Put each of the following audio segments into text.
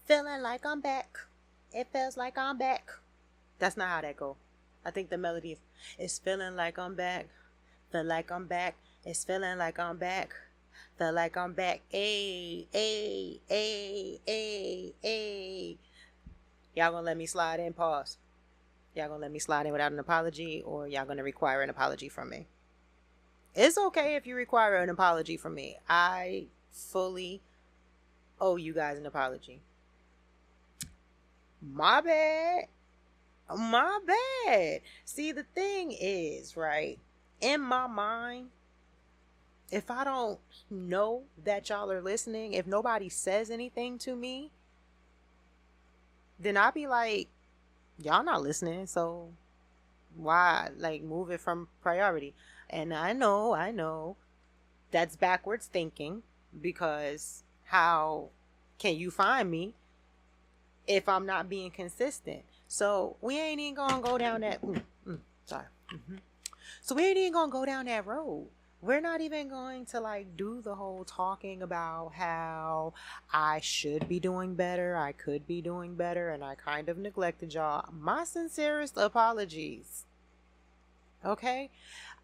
Feeling like I'm back. It feels like I'm back. That's not how that go. I think the melody is, it's feeling like I'm back. Feel like I'm back. It's feeling like I'm back. Feel like I'm back. Ayy, ayy, ayy, ayy, ayy. Y'all gonna let me slide in? Pause. Y'all gonna let me slide in without an apology, or y'all gonna require an apology from me? It's okay if you require an apology from me. I fully owe you guys an apology. My bad. My bad. See, the thing is, right, in my mind, if I don't know that y'all are listening, if nobody says anything to me, then I'll be like, y'all not listening, so why, like, move it from priority? And I know, that's backwards thinking, because how can you find me if I'm not being consistent? So we ain't even gonna go down that. So we ain't even gonna go down that road. We're not even going to like do the whole talking about how I should be doing better, I could be doing better, and I kind of neglected y'all. My sincerest apologies. Okay?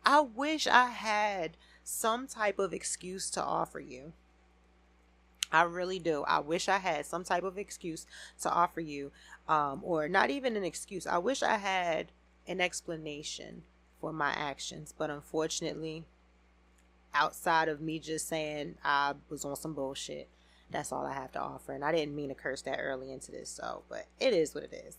I wish I had some type of excuse to offer you. I really do. I wish I had some type of excuse to offer you, or not even an excuse. I wish I had an explanation for my actions, but unfortunately, outside of me just saying I was on some bullshit, that's all I have to offer. And I didn't mean to curse that early into this, so, but it is what it is.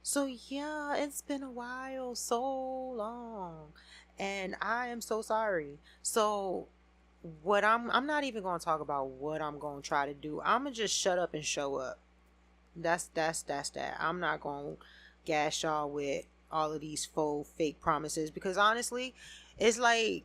So yeah, it's been a while, so long, and I am so sorry. So what I'm not even going to talk about what I'm going to try to do. I'm going to just shut up and show up. That's that. I'm not going to gas y'all with all of these faux fake promises, because honestly, it's like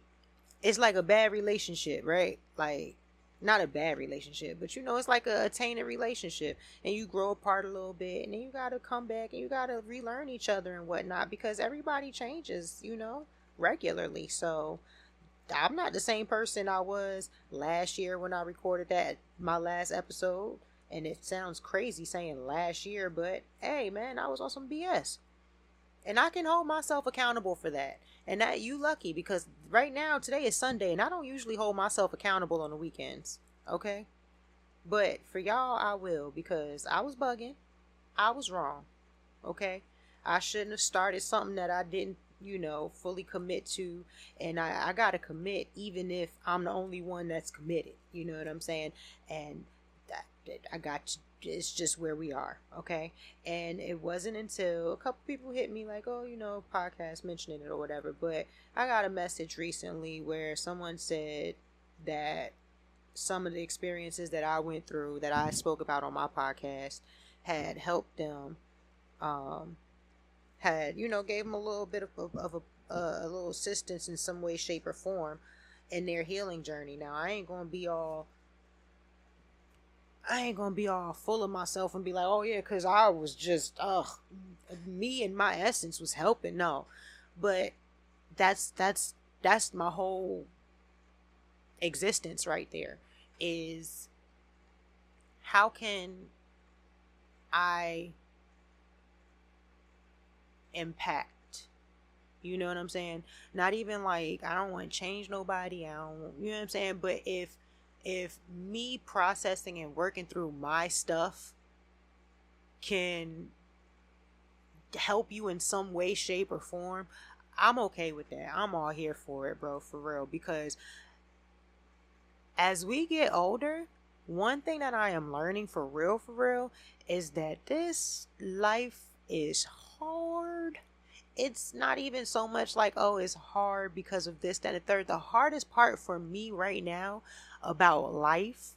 a bad relationship, right? Like, not a bad relationship, but it's like a tainted relationship, and you grow apart a little bit, and then you got to come back and you got to relearn each other and whatnot, because everybody changes, regularly. So I'm not the same person I was last year when I recorded my last episode. And it sounds crazy saying last year, but hey, man, I was on some BS. And I can hold myself accountable for that. And that you lucky, because right now, today is Sunday, and I don't usually hold myself accountable on the weekends. Okay? But for y'all, I will, because I was bugging. I was wrong. Okay? I shouldn't have started something that I didn't fully commit to, and I gotta commit even if I'm the only one that's committed. You know what I'm saying? And that I got to, it's just where we are, okay? And it wasn't until a couple people hit me like, oh, podcast mentioning it or whatever, but I got a message recently where someone said that some of the experiences that I went through, that I spoke about on my podcast, had helped them, had gave them a little bit of a little assistance in some way, shape, or form in their healing journey. Now, I ain't gonna be all full of myself and be like, oh yeah, because I was just me and my essence was helping. No, but that's my whole existence right there, is how can I impact? You know what I'm saying? Not even like I don't want to change nobody. I don't, you know what I'm saying? But if me processing and working through my stuff can help you in some way, shape, or form, I'm okay with that. I'm all here for it, bro, for real. Because as we get older, one thing that I am learning for real, is that this life is hard. It's not even so much like, oh, it's hard because of this, that, and the third. The hardest part for me right now about life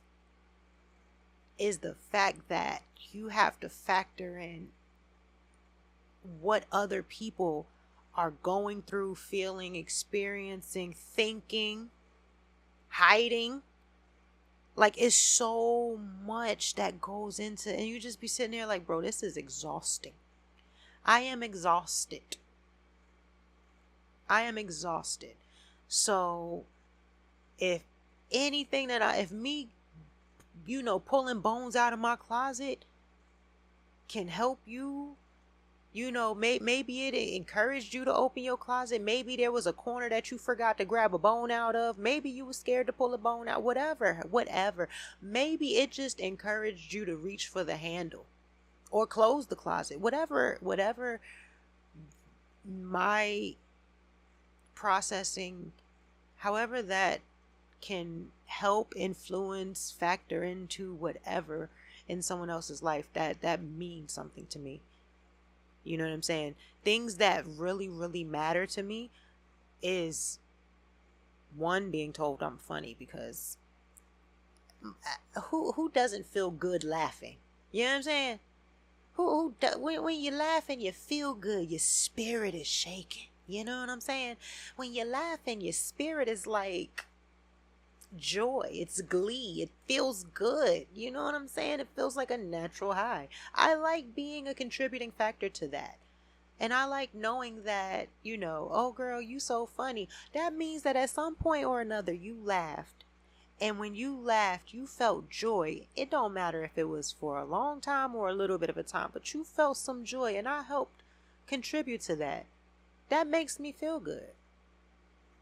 is the fact that you have to factor in what other people are going through, feeling, experiencing, thinking, hiding. Like, it's so much that goes into, and you just be sitting there like, bro, this is exhausting. I am exhausted. So if anything if me pulling bones out of my closet can help you. Maybe it encouraged you to open your closet. Maybe there was a corner that you forgot to grab a bone out of. Maybe you were scared to pull a bone out. Whatever. Maybe it just encouraged you to reach for the handle or close the closet. Whatever my processing, however that can help, influence, factor into whatever in someone else's life, that means something to me. You know what I'm saying? Things that really, really matter to me is, one, being told I'm funny, because who doesn't feel good laughing? You know what I'm saying? When you're laughing, you feel good. Your spirit is shaking. You know what I'm saying? When you're laughing, your spirit is like joy. It's glee. It feels good. You know what I'm saying? It feels like a natural high. I like being a contributing factor to that. And I like knowing that, oh girl, you so funny. That means that at some point or another you laughed. And when you laughed, you felt joy. It don't matter if it was for a long time or a little bit of a time, but you felt some joy, and I helped contribute to that. That makes me feel good.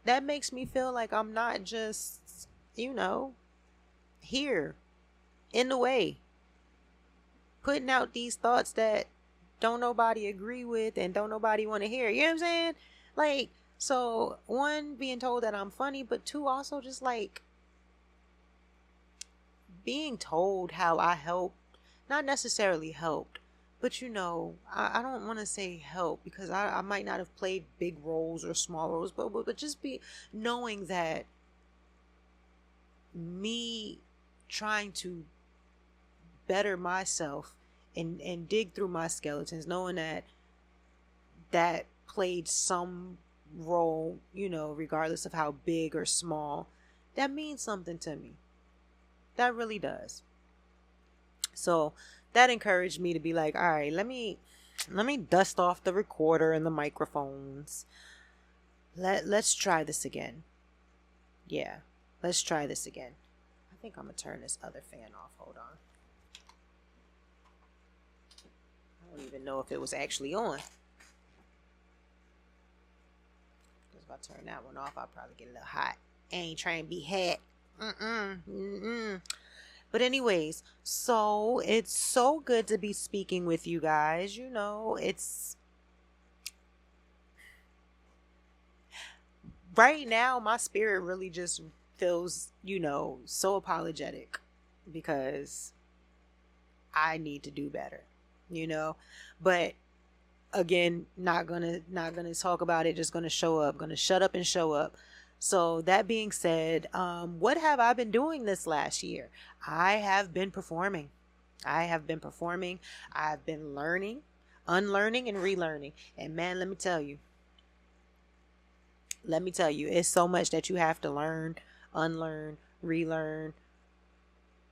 That makes me feel like I'm not just, here in the way, putting out these thoughts that don't nobody agree with and don't nobody want to hear. You know what I'm saying? Like, so one, being told that I'm funny, but two, also just like being told how I helped, not necessarily helped, but I don't want to say help, because I might not have played big roles or small roles, but just be knowing that me trying to better myself and dig through my skeletons, knowing that played some role, regardless of how big or small, that means something to me. That really does. So that encouraged me to be like, all right, let me dust off the recorder and the microphones. Let's try this again. Yeah, let's try this again. I think I'm gonna turn this other fan off. Hold on. I don't even know if it was actually on. Because if I turn that one off, I'll probably get a little hot. I ain't trying to be hot. But anyways, so it's so good to be speaking with you guys. It's right now, my spirit really just feels, so apologetic, because I need to do better, but again, not gonna talk about it, just gonna show up, gonna shut up and show up. So that being said, what have I been doing this last year? I have been performing. I've been learning, unlearning, and relearning. And man, let me tell you, it's so much that you have to learn, unlearn, relearn,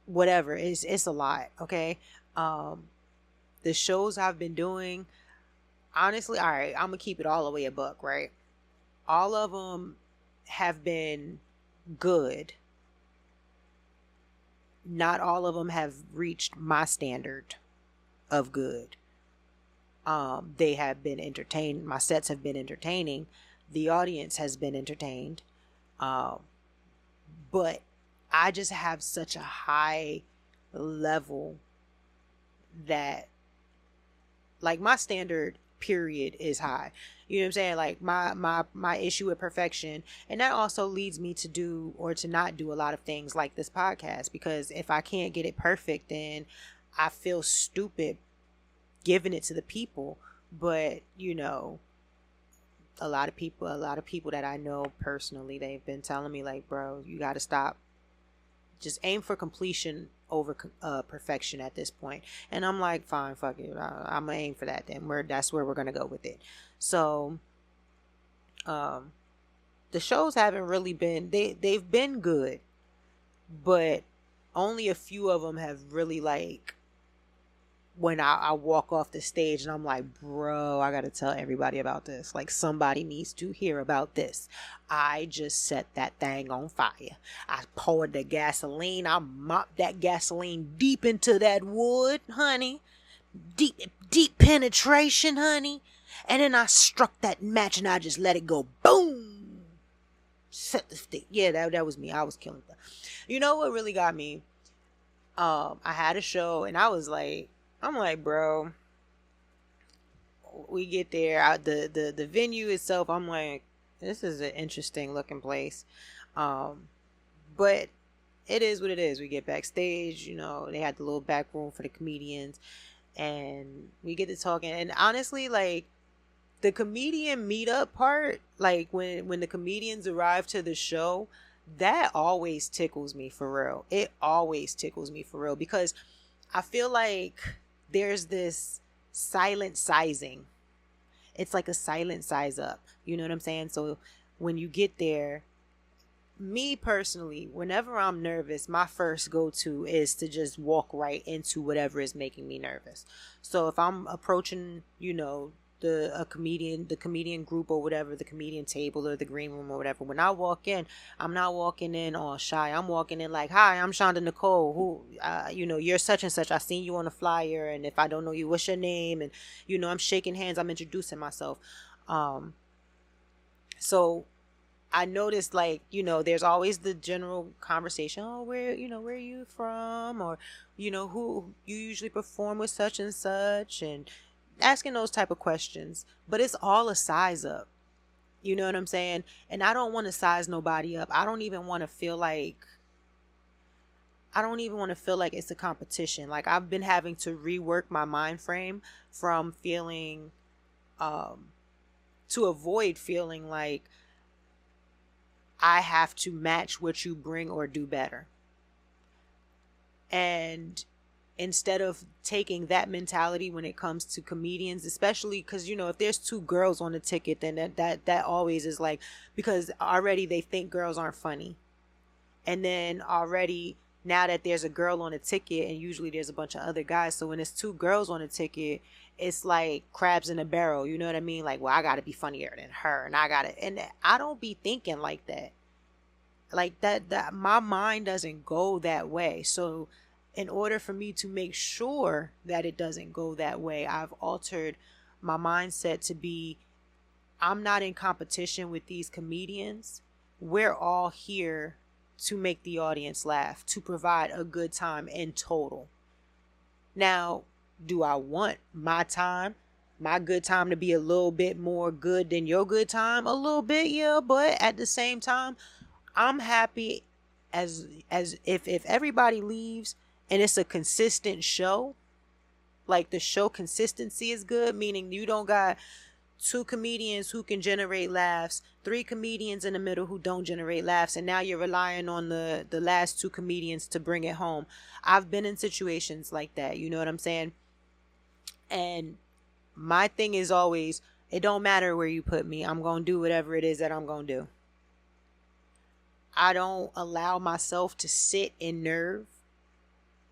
whatever. It's a lot. Okay. The shows I've been doing, honestly, all right, I'm gonna keep it all the way a buck, right? All of them have been good. Not all of them have reached my standard of good. They have been entertained. My sets have been entertaining. The audience has been entertained. But I just have such a high level that, like, my standard period is high. You know what I'm saying? Like, my issue with perfection. And that also leads me to do or to not do a lot of things like this podcast, because if I can't get it perfect, then I feel stupid giving it to the people. But, a lot of people that I know personally, they've been telling me, like, bro, you got to stop. Just aim for completion over perfection at this point. And I'm like, fine, fuck it. I'm gonna aim for that then. That's where we're gonna go with it. So the shows haven't really been, they've been good, but only a few of them have really, like, when I walk off the stage and I'm like, bro, I gotta tell everybody about this. Like, somebody needs to hear about this. I just set that thing on fire. I poured the gasoline. I mopped that gasoline deep into that wood, honey. Deep penetration, honey. And then I struck that match and I just let it go. Boom. Set the stick. Yeah, that was me. I was killing them. You know what really got me? I had a show and I'm like, bro, we get there, the venue itself, I'm like, this is an interesting looking place. But it is what it is. We get backstage, they had the little back room for the comedians, and we get to talking. And honestly, like, the comedian meetup part, like when the comedians arrive to the show, that always tickles me for real. It always tickles me for real, because I feel like there's this silent sizing. It's like a silent size up. You know what I'm saying? So when you get there, me personally, whenever I'm nervous, my first go-to is to just walk right into whatever is making me nervous. So if I'm approaching, the comedian group or whatever, the comedian table or the green room or whatever, when I walk in, I'm not walking in all shy. I'm walking in like, hi, I'm Shonda Nicole, who, you're such and such. I seen you on a flyer, and if I don't know you, what's your name? And, I'm shaking hands. I'm introducing myself. So I noticed, like, there's always the general conversation. Oh, where are you from? Or, who you usually perform with, such and such, and asking those type of questions. But it's all a size up. You know what I'm saying? And I don't want to size nobody up. I don't even want to feel like it's a competition. Like, I've been having to rework my mind frame from feeling, to avoid feeling like I have to match what you bring or do better. And instead of taking that mentality when it comes to comedians, especially because, if there's two girls on the ticket, then that always is like, because already they think girls aren't funny. And then already, now that there's a girl on the ticket, and usually there's a bunch of other guys, so when it's two girls on the ticket, it's like crabs in a barrel. You know what I mean? Like, well, I gotta be funnier than her, and I don't be thinking like that. Like, that my mind doesn't go that way. So in order for me to make sure that it doesn't go that way, I've altered my mindset to be, I'm not in competition with these comedians. We're all here to make the audience laugh, to provide a good time in total. Now, do I want my good time to be a little bit more good than your good time? A little bit, yeah, but at the same time, I'm happy as if everybody leaves and it's a consistent show. Like, the show consistency is good, meaning you don't got two comedians who can generate laughs, three comedians in the middle who don't generate laughs, and now you're relying on the last two comedians to bring it home. I've been in situations like that, you know what I'm saying? And my thing is always, it don't matter where you put me, I'm going to do whatever it is that I'm going to do. I don't allow myself to sit in nerve.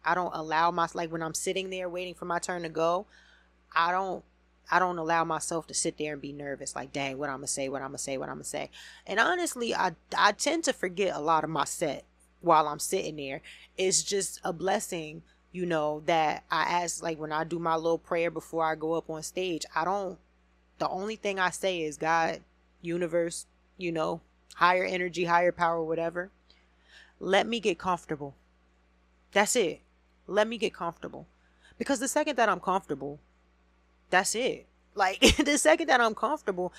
I don't allow like, when I'm sitting there waiting for my turn to go, I don't allow myself to sit there and be nervous. Like, dang, what I'm going to say. And honestly, I tend to forget a lot of my set while I'm sitting there. It's just a blessing, that I ask, like, when I do my little prayer before I go up on stage, the only thing I say is, God, universe, higher energy, higher power, whatever, let me get comfortable. That's it. Let me get comfortable. Because the second that I'm comfortable, that's it. Like, the second that I'm comfortable,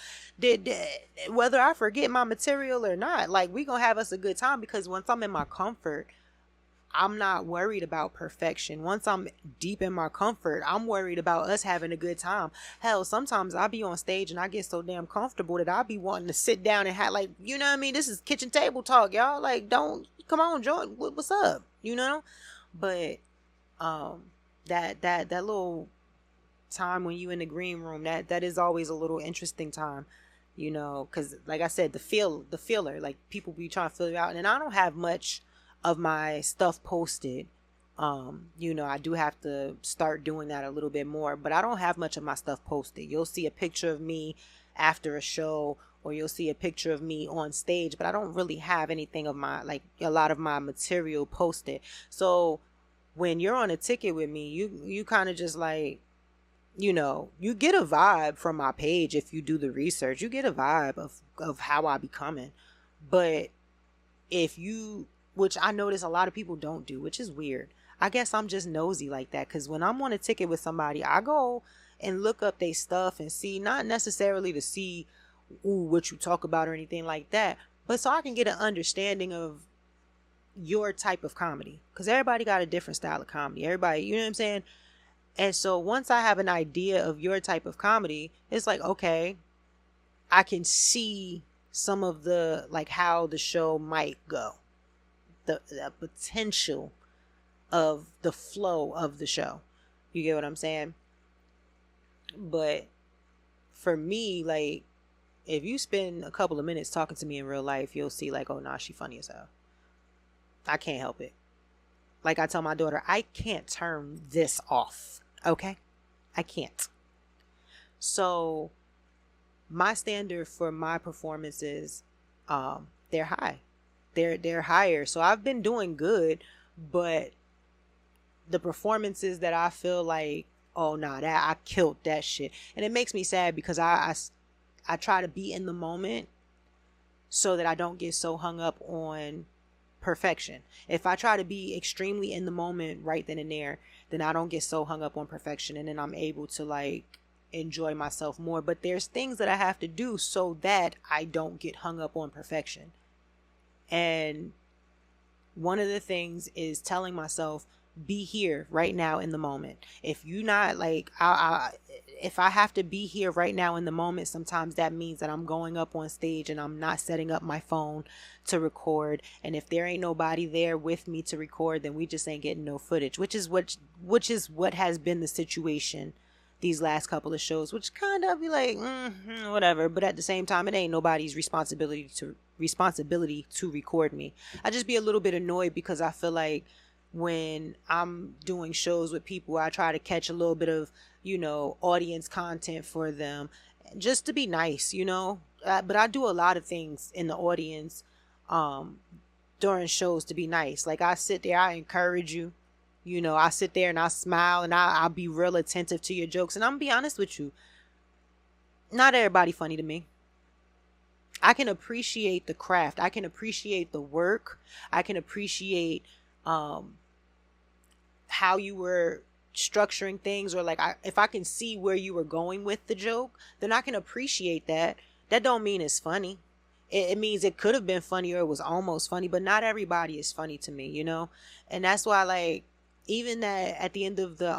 whether I forget my material or not, like, we gonna have us a good time. Because once I'm in my comfort, I'm not worried about perfection. Once I'm deep in my comfort, I'm worried about us having a good time. Hell, sometimes I'll be on stage and I get so damn comfortable that I'll be wanting to sit down and have, like, you know what I mean? This is kitchen table talk, y'all. Like, come on, join. What's up? But that little time when you in the green room, that is always a little interesting time, because, like I said, the feeler, like, people be trying to feel you out, and I don't have much of my stuff posted I do have to start doing that a little bit more, but I don't have much of my stuff posted. You'll see a picture of me after a show, or you'll see a picture of me on stage, but I don't really have anything of my, like, a lot of my material posted. So when you're on a ticket with me, you kind of just like, you get a vibe from my page. If you do the research, you get a vibe of how I be coming. But which I notice a lot of people don't do, which is weird. I guess I'm just nosy like that, because when I'm on a ticket with somebody, I go and look up their stuff and see, not necessarily to see what you talk about or anything like that, but so I can get an understanding of your type of comedy, because everybody got a different style of comedy. Everybody, you know what I'm saying? And so once I have an idea of your type of comedy, it's like, okay, I can see some of the, like, how the show might go, the potential of the flow of the show. You get what I'm saying? But for me, like, if you spend a couple of minutes talking to me in real life, you'll see, like, oh, nah, she funny as hell. I can't help it. Like I tell my daughter, I can't turn this off. Okay? I can't. So my standard for my performances, they're high. They're higher. So I've been doing good, but the performances that I feel like, oh nah, that I killed that shit. And it makes me sad, because I try to be in the moment so that I don't get so hung up on perfection. If I try to be extremely in the moment right then and there, then I don't get so hung up on perfection, and then I'm able to, like, enjoy myself more. But there's things that I have to do so that I don't get hung up on perfection. And one of the things is telling myself, be here right now in the moment. If you not, like, if I have to be here right now in the moment, sometimes that means that I'm going up on stage and I'm not setting up my phone to record. And if there ain't nobody there with me to record, then we just ain't getting no footage, which is what has been the situation these last couple of shows, which kind of be like, whatever. But at the same time, it ain't nobody's responsibility to record me. I just be a little bit annoyed, because I feel like when I'm doing shows with people, I try to catch a little bit of, audience content for them, just to be nice, but I do a lot of things in the audience during shows to be nice. Like, I sit there, I encourage you, I sit there and I smile, and I'll be real attentive to your jokes. And I'm gonna be honest with you, not everybody funny to me. I can appreciate the craft. I can appreciate the work. I can appreciate how you were structuring things, or like, if I can see where you were going with the joke, then I can appreciate that. That don't mean it's funny. It means it could have been funny, or it was almost funny, but not everybody is funny to me, And that's why, like, even that at the end of the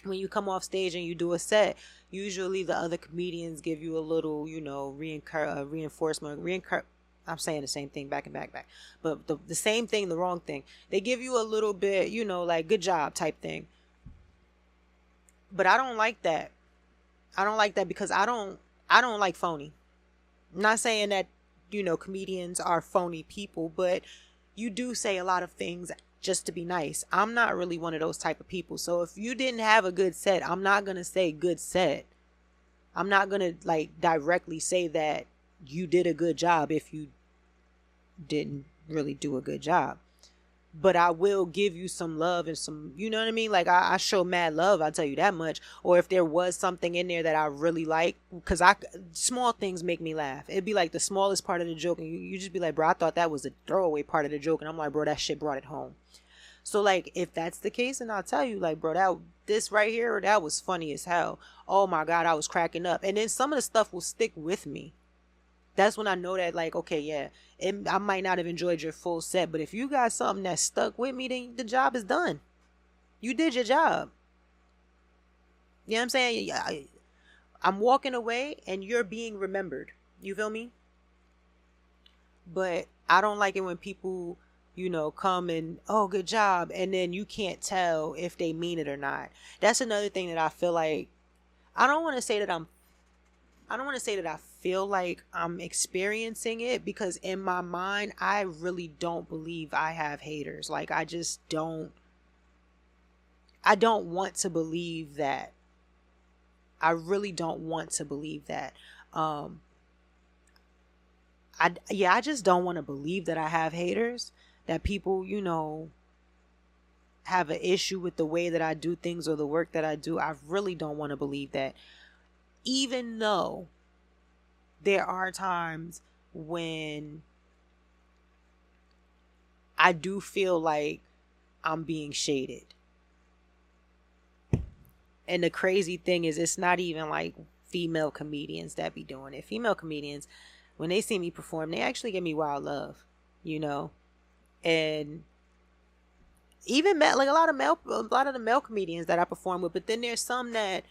when you come off stage and you do a set, usually the other comedians give you a little, reinforcement. I'm saying the same thing back and back. But the same thing, the wrong thing. They give you a little bit, like, good job type thing. But I don't like that. I don't like that, because I don't like phony. I'm not saying that, comedians are phony people, but you do say a lot of things just to be nice. I'm not really one of those type of people. So if you didn't have a good set, I'm not going to say good set. I'm not going to, like, directly say that you did a good job if you didn't really do a good job. But I will give you some love and some, you know what I mean? Like, I show mad love, I'll tell you that much. Or if there was something in there that I really like, because small things make me laugh. It'd be like the smallest part of the joke, and you just be like, bro, I thought that was a throwaway part of the joke. And I'm like, bro, that shit brought it home. So, like, if that's the case, then I'll tell you, like, bro, this right here, that was funny as hell. Oh my God, I was cracking up. And then some of the stuff will stick with me. That's when I know that, like, okay, yeah, I might not have enjoyed your full set, but if you got something that stuck with me, then the job is done. You did your job. You know what I'm saying? I'm walking away and you're being remembered. You feel me? But I don't like it when people, come and, oh, good job, and then you can't tell if they mean it or not. That's another thing that I feel like, I don't want to say that I feel like I'm experiencing it, because in my mind, I really don't believe I have haters. Like, I don't want to believe that. I really don't want to believe that. I just don't want to believe that I have haters, that people, have an issue with the way that I do things or the work that I do. I really don't want to believe that. Even though there are times when I do feel like I'm being shaded. And the crazy thing is, it's not even like female comedians that be doing it. Female comedians, when they see me perform, they actually give me wild love, and even like a lot of the male comedians that I perform with. But then there's some that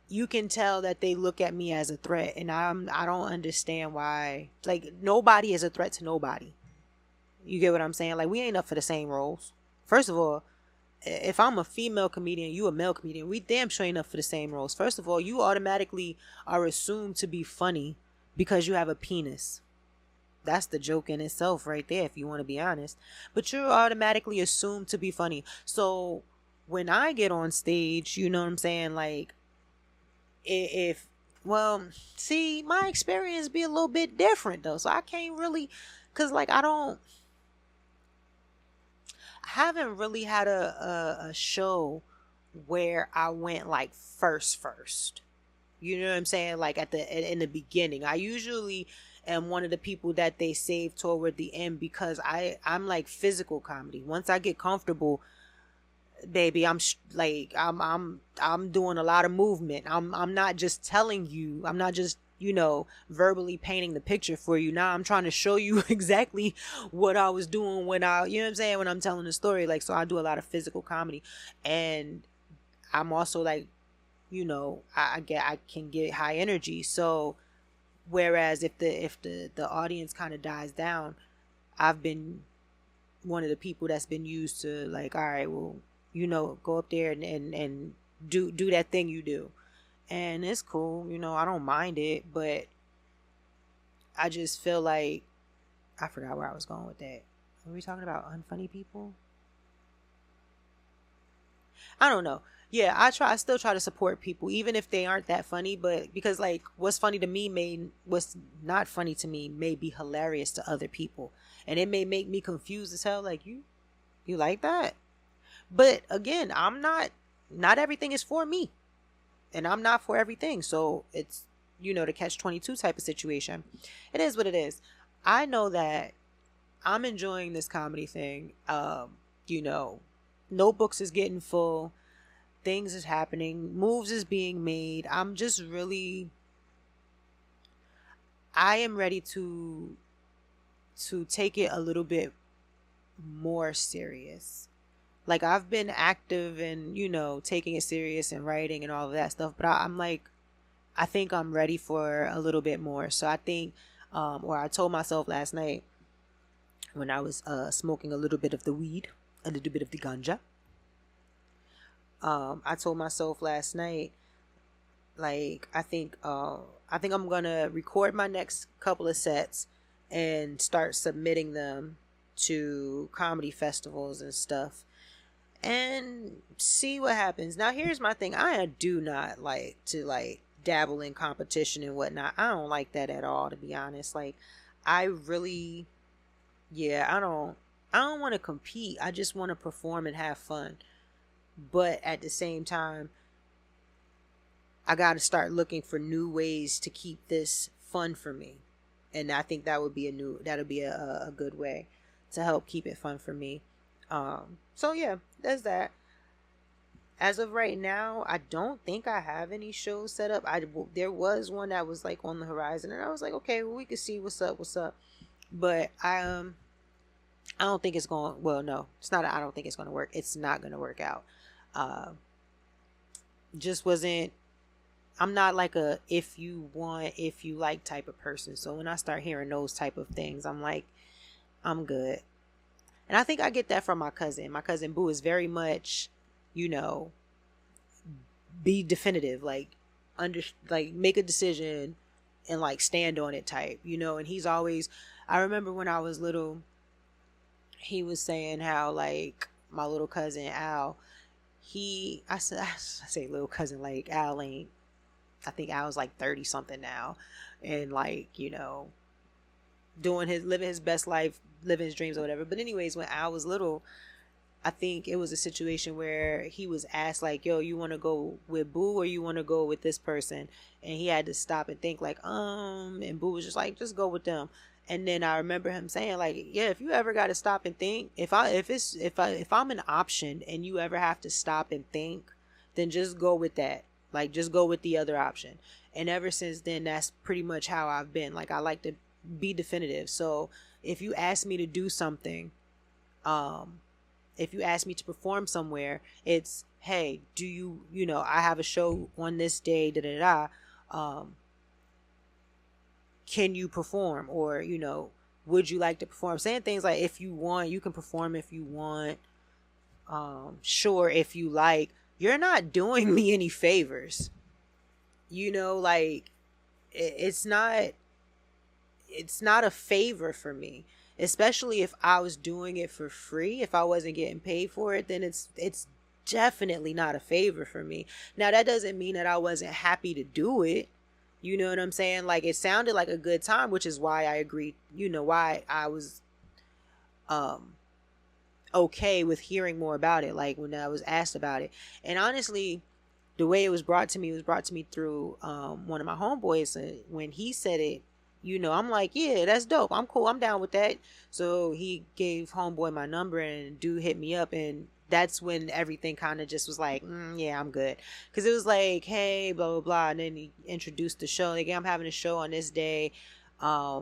you can tell that they look at me as a threat, and I don't understand why. Like, nobody is a threat to nobody. You get what I'm saying? Like, we ain't up for the same roles. First of all, if I'm a female comedian, you a male comedian, we damn sure ain't up for the same roles. First of all, you automatically are assumed to be funny because you have a penis. That's the joke in itself right there, if you want to be honest. But you're automatically assumed to be funny. So when I get on stage, you know what I'm saying? Like, see, my experience be a little bit different though. So I can't really, cause like I haven't really had a show where I went like first. You know what I'm saying? Like in the beginning, I usually am one of the people that they save toward the end, because I'm like physical comedy. Once I get comfortable, baby, I'm doing a lot of movement. I'm not just telling you. I'm not just verbally painting the picture for you. Now I'm trying to show you exactly what I was doing when when I'm telling the story. Like, so I do a lot of physical comedy, and I'm also like, I can get high energy. So whereas if the audience kind of dies down, I've been one of the people that's been used to, like, all right, well, go up there and do that thing you do. And it's cool, I don't mind it, but I just feel like, I forgot where I was going with that. Were we talking about unfunny people? I don't know. Yeah, I still try to support people, even if they aren't that funny, but because like what's funny to me what's not funny to me may be hilarious to other people. And it may make me confused as hell, like, you like that? But again, not everything is for me. And I'm not for everything. So it's, the catch-22 type of situation. It is what it is. I know that I'm enjoying this comedy thing. Notebooks is getting full. Things is happening. Moves is being made. I am ready to take it a little bit more serious. Like, I've been active and, taking it serious and writing and all of that stuff. But I'm like, I think I'm ready for a little bit more. So I think, or I told myself last night when I was smoking a little bit of the weed, a little bit of the ganja. I told myself last night, like, I think I'm going to record my next couple of sets and start submitting them to comedy festivals and stuff, and see what happens. Now, here's my thing. I do not like to like dabble in competition and whatnot. I don't like that at all, to be honest. Like, I really, I don't want to compete. I just want to perform and have fun. But at the same time, I got to start looking for new ways to keep this fun for me. And I think that'll be a good way to help keep it fun for me. So yeah, there's that. As of right now, I don't think I have any shows set up. There was one that was like on the horizon, and I was like, okay, well, we can see what's up. But I don't think it's going. Well, no, it's not. I don't think it's going to work. It's not going to work out. Just wasn't. I'm not like a if you like type of person. So when I start hearing those type of things, I'm like, I'm good. And I think I get that from my cousin. My cousin Boo is very much, be definitive, like make a decision, and like stand on it type, and he's always, I remember when I was little, he was saying how like my little cousin Al, I say little cousin, like Al ain't, I think Al's like 30 something now, and like, living his best life, living his dreams or whatever. But anyways, when Al was little, I think it was a situation where he was asked like, yo, you want to go with Boo or you want to go with this person? And he had to stop and think like, and Boo was just like, just go with them. And then I remember him saying like, yeah, if you ever got to stop and think, if I'm an option and you ever have to stop and think, then just go with that. Like, just go with the other option. And ever since then, that's pretty much how I've been. Like, I like to be definitive. So if you ask me to do something, if you ask me to perform somewhere, it's, hey, do I have a show on this day, can you perform? Or, would you like to perform? Saying things like, if you want, you can perform if you want. Sure, if you like. You're not doing me any favors. Like, it's not a favor for me. Especially if I was doing it for free. If I wasn't getting paid for it, then it's definitely not a favor for me. Now, that doesn't mean that I wasn't happy to do it. You know what I'm saying? Like, it sounded like a good time, which is why I agreed, why I was okay with hearing more about it, like when I was asked about it. And honestly, the way it was brought to me through one of my homeboys. When he said it, I'm like, yeah, that's dope, I'm cool, I'm down with that. So he gave homeboy my number, and dude hit me up, and that's when everything kind of just was like, yeah, I'm good. Because it was like, hey, blah blah blah, and then he introduced the show, like, I'm having a show on this day, yeah,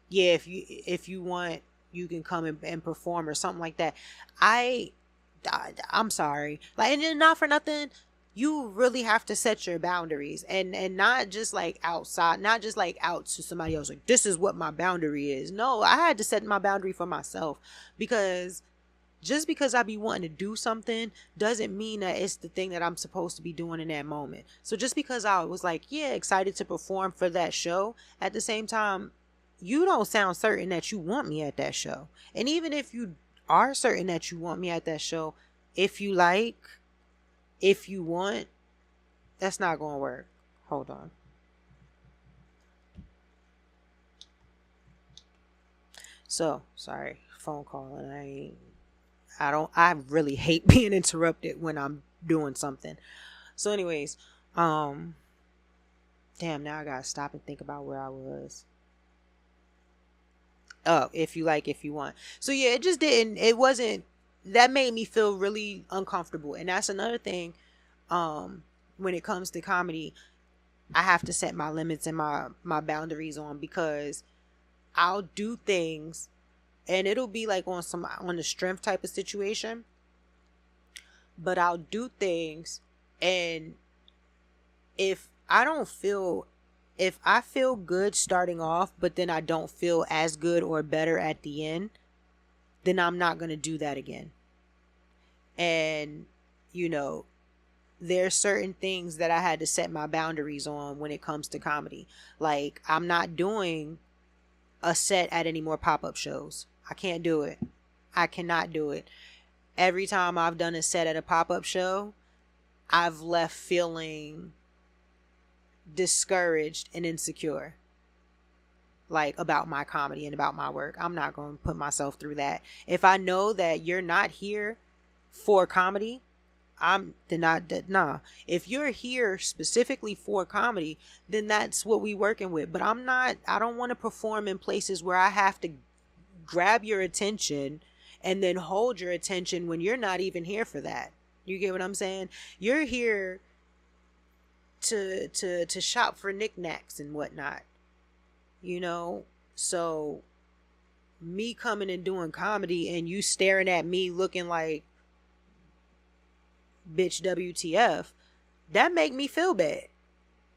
if you want, you can come and perform or something like that. I'm sorry, like, and then not for nothing, you really have to set your boundaries, and not just like outside, not just like out to somebody else, like, this is what my boundary is. No, I had to set my boundary for myself, because just because I be wanting to do something doesn't mean that it's the thing that I'm supposed to be doing in that moment. So just because I was like, yeah, excited to perform for that show, at the same time, you don't sound certain that you want me at that show. And even if you are certain that you want me at that show, if you like, if you want, that's not going to work. Hold on. So, sorry, phone call, and I really hate being interrupted when I'm doing something. So anyways, damn, now I gotta stop and think about where I was. Oh, if you like, if you want. So yeah, it wasn't, that made me feel really uncomfortable. And that's another thing, when it comes to comedy, I have to set my limits and my boundaries on, because I'll do things and it'll be like on the strength type of situation, but I'll do things, and if I feel good starting off, but then I don't feel as good or better at the end, then I'm not going to do that again. And, there's certain things that I had to set my boundaries on when it comes to comedy. Like, I'm not doing a set at any more pop-up shows. I can't do it. I cannot do it. Every time I've done a set at a pop-up show, I've left feeling discouraged and insecure, like, about my comedy and about my work. I'm not going to put myself through that. If I know that you're not here for comedy, nah. If you're here specifically for comedy, then that's what we working with. But I don't want to perform in places where I have to grab your attention and then hold your attention when you're not even here for that. You get what I'm saying? You're here to shop for knickknacks and whatnot, so me coming and doing comedy and you staring at me looking like, bitch, WTF, that make me feel bad.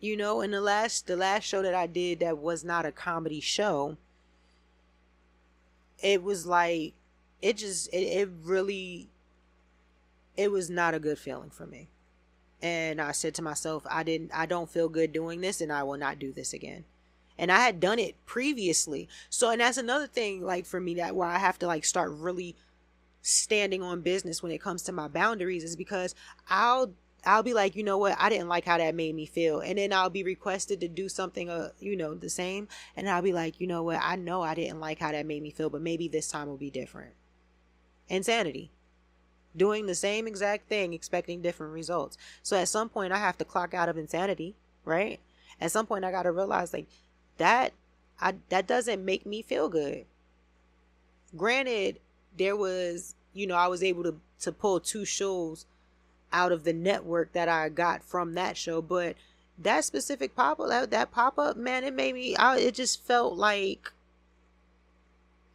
And the last show that I did that was not a comedy show, it was like, it was not a good feeling for me. And I said to myself, I don't feel good doing this, and I will not do this again. And I had done it previously. So, and that's another thing, like, for me, that why I have to, like, start really standing on business when it comes to my boundaries, is because I'll be like, you know what, I didn't like how that made me feel. And then I'll be requested to do something, the same. And I'll be like, you know what, I know I didn't like how that made me feel, but maybe this time will be different. Insanity. Doing the same exact thing, expecting different results. So at some point I have to clock out of insanity, right? At some point I got to realize, like, that doesn't make me feel good. Granted, there was, I was able to pull 2 shows out of the network that I got from that show, but that specific pop-up, that pop-up, man, it made me, it just felt like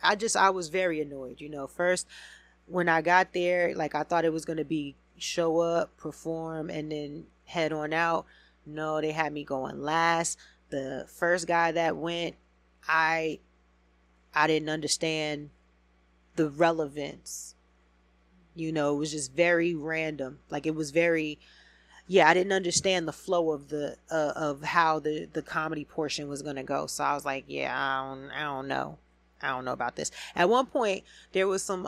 I was very annoyed. First, when I got there, like, I thought it was going to be show up, perform, and then head on out. No, they had me going last. The first guy that went, I didn't understand the relevance. It was just very random. Like, it was very, I didn't understand the flow of the of how the comedy portion was going to go. So I was like, I don't know. I don't know about this. At one point, there was some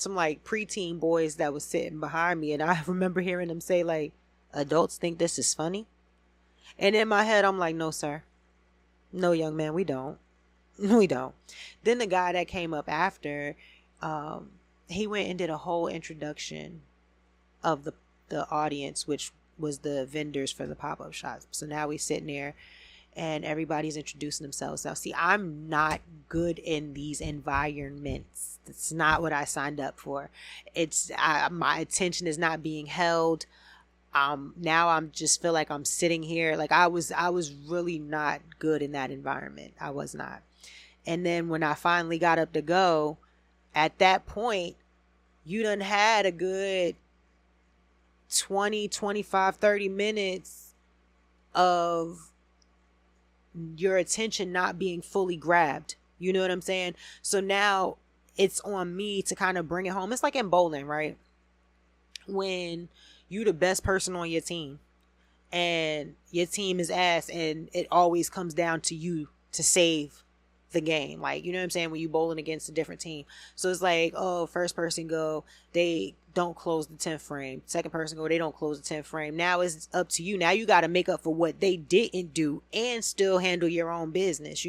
like preteen boys that was sitting behind me, and I remember hearing them say, like, adults think this is funny. And in my head, I'm like, no, sir. No, young man, we don't. We don't. Then the guy that came up after, he went and did a whole introduction of the audience, which was the vendors for the pop-up shops. So now we sitting there and everybody's introducing themselves. Now, see, I'm not good in these environments. It's not what I signed up for. My attention is not being held. Now I'm just feel like I'm sitting here. Like, I was really not good in that environment. I was not. And then when I finally got up to go, at that point, you done had a good 20, 25, 30 minutes of your attention not being fully grabbed. You know what I'm saying? So now it's on me to kind of bring it home. It's like in bowling, right? When you the best person on your team and your team is ass, and it always comes down to you to save the game. Like, you know what I'm saying? When you bowling against a different team. So it's like, oh, first person go, they don't close the 10th frame. Second person go, they don't close the 10th frame. Now it's up to you. Now you got to make up for what they didn't do and still handle your own business.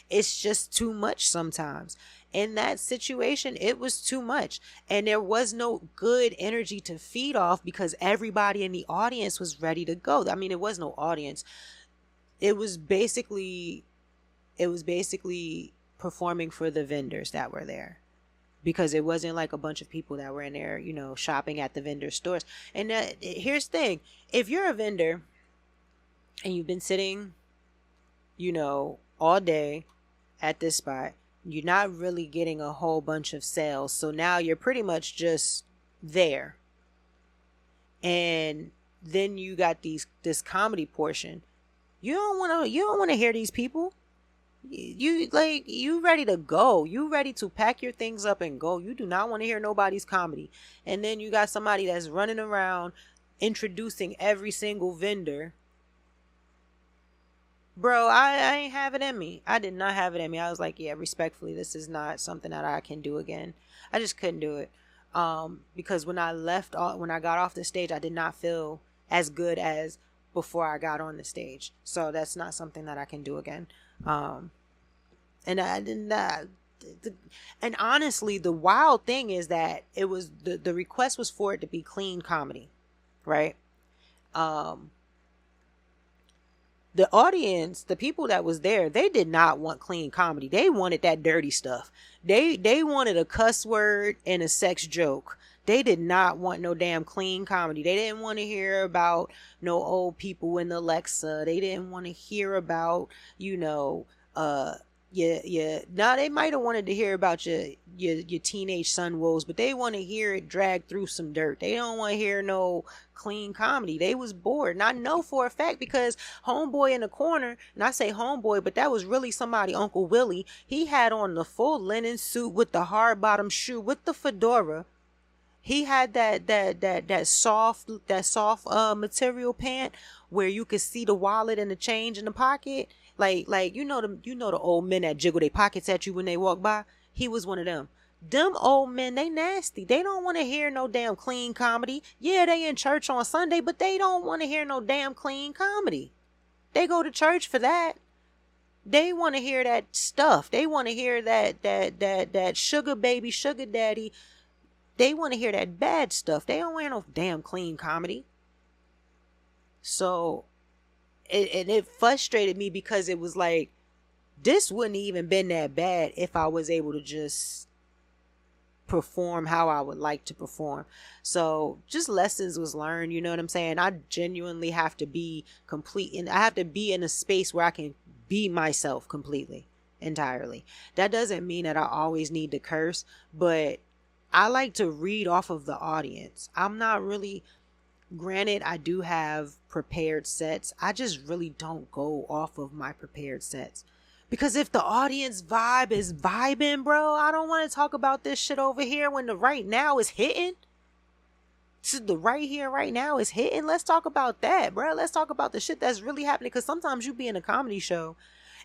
It's just too much sometimes. In that situation, it was too much. And there was no good energy to feed off because everybody in the audience was ready to go. I mean, it was no audience. It was basically performing for the vendors that were there, because it wasn't like a bunch of people that were in there, shopping at the vendor stores. And here's the thing. If you're a vendor and you've been sitting, all day at this spot, you're not really getting a whole bunch of sales. So now you're pretty much just there. And then you got this comedy portion. You don't want to hear these people. You ready to go. You ready to pack your things up and go. You do not want to hear nobody's comedy. And then you got somebody that's running around introducing every single vendor. Bro, I ain't have it in me. I did not have it in me. I was like, yeah, respectfully, this is not something that I can do again. I just couldn't do it. Because when I got off the stage, I did not feel as good as before I got on the stage. So that's not something that I can do again. And I didn't, and honestly, the wild thing is that it was, the request was for it to be clean comedy, right? The audience, the people that was there, they did not want clean comedy. They wanted that dirty stuff. They wanted a cuss word and a sex joke. They did not want no damn clean comedy. They didn't want to hear about no old people in Alexa. They didn't want to hear about, now they might have wanted to hear about your teenage son woes, but they want to hear it dragged through some dirt. They don't want to hear no clean comedy. They was bored. And I know for a fact, because homeboy in the corner, and I say homeboy, but that was really somebody, Uncle Willie. He had on the full linen suit with the hard bottom shoe with the fedora. He had that soft material pant where you could see the wallet and the change in the pocket. Like the old men that jiggle their pockets at you when they walk by. He was one of them. Them old men, they nasty. They don't want to hear no damn clean comedy. Yeah, they in church on Sunday, but they don't want to hear no damn clean comedy. They go to church for that. They want to hear that stuff. They want to hear that sugar baby, sugar daddy. They want to hear that bad stuff. They don't want no damn clean comedy. So it frustrated me because it was like, this wouldn't even been that bad if I was able to just perform how I would like to perform. So just lessons was learned, you know what I'm saying? I genuinely have to be complete, and I have to be in a space where I can be myself completely, entirely. That doesn't mean that I always need to curse, but I like to read off of the audience. I'm not really, granted, I do have prepared sets. I just really don't go off of my prepared sets. Because if the audience vibe is vibing, bro, I don't want to talk about this shit over here when the right now is hitting. So the right here, right now is hitting. Let's talk about that, bro. Let's talk about the shit that's really happening. Because sometimes you be in a comedy show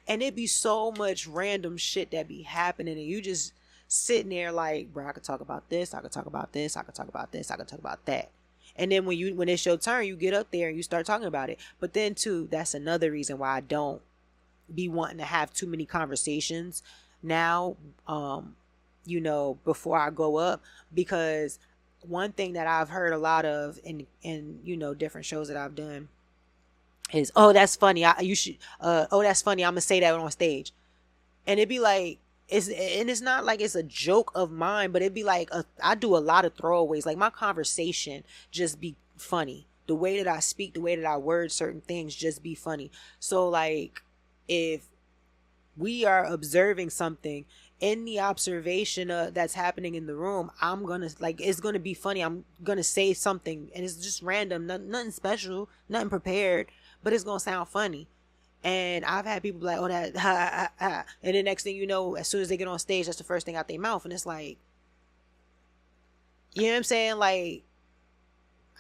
and it be so much random shit that be happening and you just sitting there like, bro, I could talk about this, I could talk about this, I could talk about this, I could talk about that. And then when it's your turn, you get up there and you start talking about it. But then too, that's another reason why I don't be wanting to have too many conversations now, before I go up. Because one thing that I've heard a lot of in different shows that I've done is, oh, that's funny, that's funny, I'm gonna say that on stage. And it'd be like, it's not like it's a joke of mine, but it'd be like I do a lot of throwaways. Like my conversation just be funny. The way that I speak, the way that I word certain things just be funny. So like, if we are observing something in the observation that's happening in the room, I'm gonna, like, it's gonna be funny. I'm gonna say something and it's just random, nothing special, nothing prepared, but it's gonna sound funny. And I've had people be like, oh, that, ha, ha, ha. And the next thing you know, as soon as they get on stage, that's the first thing out their mouth. And it's like, you know what I'm saying? Like,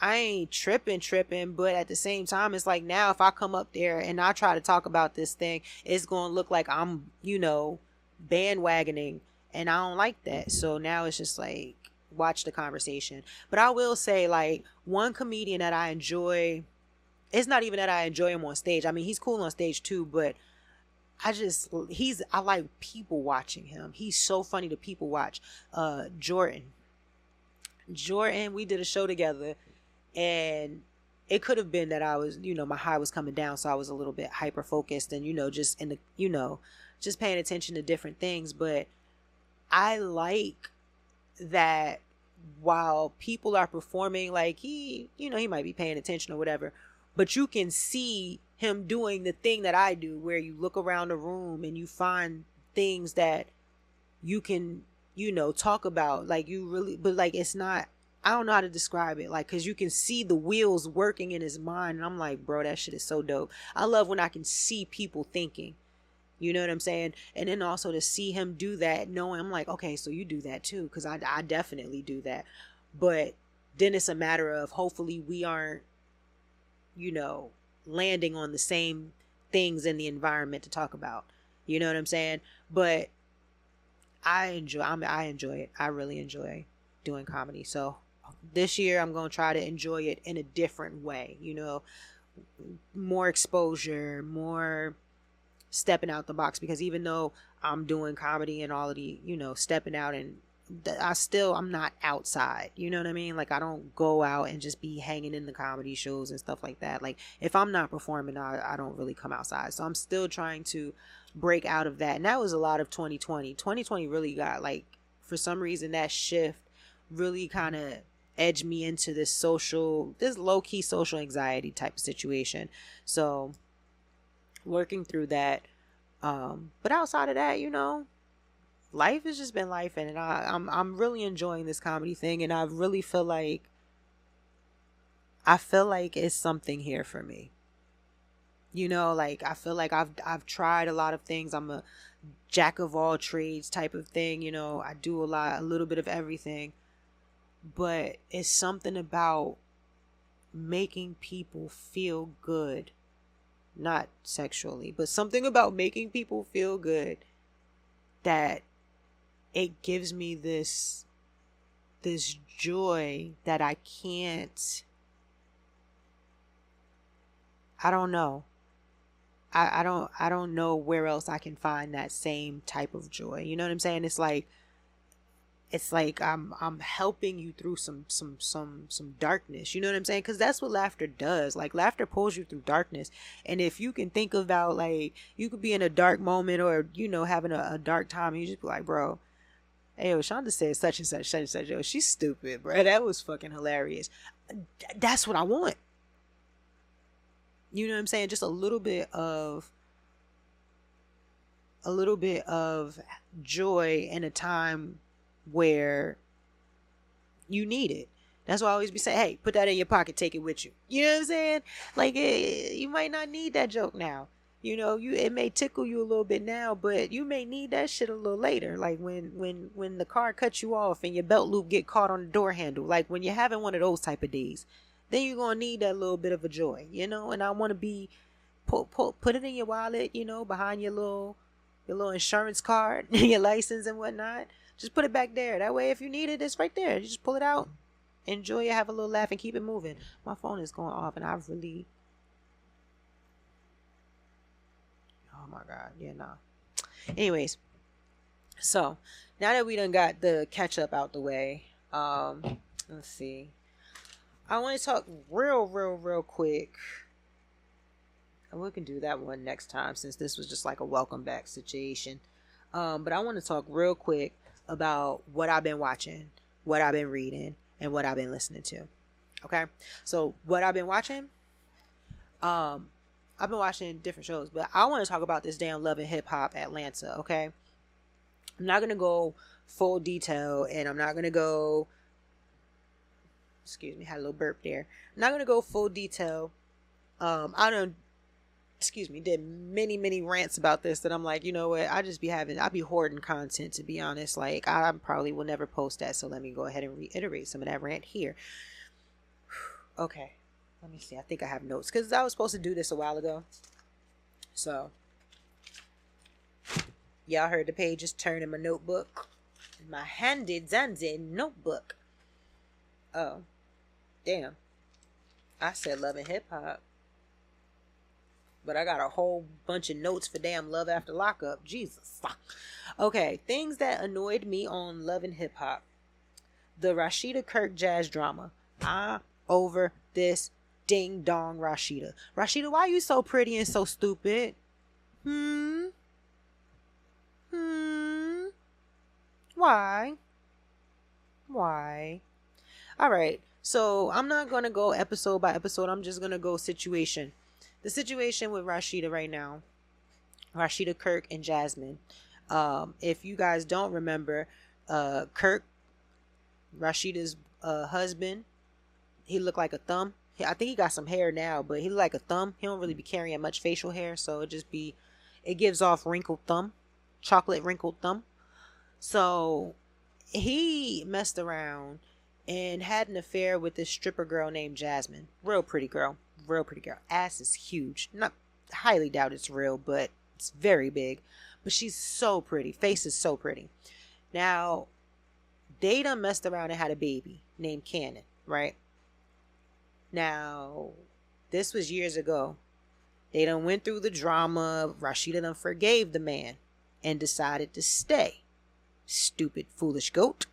I ain't tripping, but at the same time, it's like, now if I come up there and I try to talk about this thing, it's going to look like I'm, bandwagoning, and I don't like that. So now it's just like, watch the conversation. But I will say, like, one comedian that I enjoy, it's not even that I enjoy him on stage. I mean, he's cool on stage too, but I like people watching him. He's so funny to people watch. Jordan, we did a show together, and it could have been that I was, my high was coming down, so I was a little bit hyper focused and, just in the, just paying attention to different things. But I like that while people are performing, like he might be paying attention or whatever, but you can see him doing the thing that I do, where you look around the room and you find things that you can, talk about. Like, you really, but like, it's not, I don't know how to describe it. Like, cause you can see the wheels working in his mind. And I'm like, bro, that shit is so dope. I love when I can see people thinking, you know what I'm saying? And then also to see him do that, knowing, I'm like, okay, so you do that too. Cause I definitely do that. But then it's a matter of, hopefully we aren't, landing on the same things in the environment to talk about. You know what I'm saying? But I enjoy it. I really enjoy doing comedy. So this year I'm going to try to enjoy it in a different way, more exposure, more stepping out the box. Because even though I'm doing comedy and all of the, stepping out, and I'm not outside, you know what I mean? Like, I don't go out and just be hanging in the comedy shows and stuff like that. Like, if I'm not performing, I don't really come outside. So I'm still trying to break out of that. And that was a lot of 2020 really got, like, for some reason, that shift really kind of edged me into this low-key social anxiety type of situation. So working through that. But outside of that, life has just been life, and I'm really enjoying this comedy thing, and I really feel like it's something here for me. Like, I feel like I've tried a lot of things. I'm a jack of all trades type of thing. I do a little bit of everything. but it's something about making people feel good, not sexually, but something about making people feel good that it gives me this joy that I can't, I don't know. I don't know where else I can find that same type of joy. You know what I'm saying? It's like I'm helping you through some darkness. You know what I'm saying? Because that's what laughter does. Like, laughter pulls you through darkness. And if you can think about, like, you could be in a dark moment, or, you know, having a dark time, and you just be like, bro, hey, yo, Shonda said such and such, such and such. Yo, she's stupid, bro. That was fucking hilarious. That's what I want. You know what I'm saying? Just a little bit of joy in a time where you need it. That's why I always be saying, hey, put that in your pocket, take it with you. You know what I'm saying? Like, you might not need that joke now. You know, it may tickle you a little bit now, but you may need that shit a little later. Like when the car cuts you off and your belt loop get caught on the door handle. Like when you're having one of those type of days, then you're gonna need that little bit of a joy, you know. And I want to be put it in your wallet, you know, behind your little insurance card, your license and whatnot. Just put it back there. That way, if you need it, it's right there. You just pull it out, enjoy it, have a little laugh, and keep it moving. My phone is going off, and I really, oh my god, yeah, nah. Anyways, so now that we done got the catch-up out the way, let's see. I want to talk real quick. And we can do that one next time, since this was just like a welcome back situation. But I want to talk real quick about what I've been watching, what I've been reading, and what I've been listening to. Okay? So what I've been watching, I've been watching different shows, but I want to talk about this damn Love and Hip Hop Atlanta, okay? I'm not going to go full detail, and I'm not going to go, excuse me, had a little burp there. I'm not going to go full detail. Did many rants about this that I'm like, you know what, I be hoarding content, to be honest. Like, I probably will never post that, so let me go ahead and reiterate some of that rant here. Okay, let me see. I think I have notes, because I was supposed to do this a while ago. So, y'all heard the pages turn in my notebook. My handy dandy notebook. Oh, damn. I said Love and Hip Hop. But I got a whole bunch of notes for damn Love After Lockup. Jesus. Okay, things that annoyed me on Love and Hip Hop. The Rasheeda Kirk jazz drama. I'm over this ding dong Rasheeda. Rasheeda, why are you so pretty and so stupid? Why? All right. So I'm not going to go episode by episode. I'm just going to go situation. The situation with Rasheeda right now, Rasheeda, Kirk, and Jasmine. If you guys don't remember, Kirk, Rasheeda's husband, he looked like a thumb. I think he got some hair now, but he looked like a thumb. He don't really be carrying much facial hair, so it gives off wrinkled thumb, chocolate wrinkled thumb. So he messed around and had an affair with this stripper girl named Jasmine. Real pretty girl. Ass is huge. Not highly doubt it's real, but it's very big. But she's so pretty. Face is so pretty. Now, they done messed around and had a baby named Cannon, right? Now, this was years ago. They done went through the drama. Rasheeda done forgave the man and decided to stay. Stupid, foolish goat.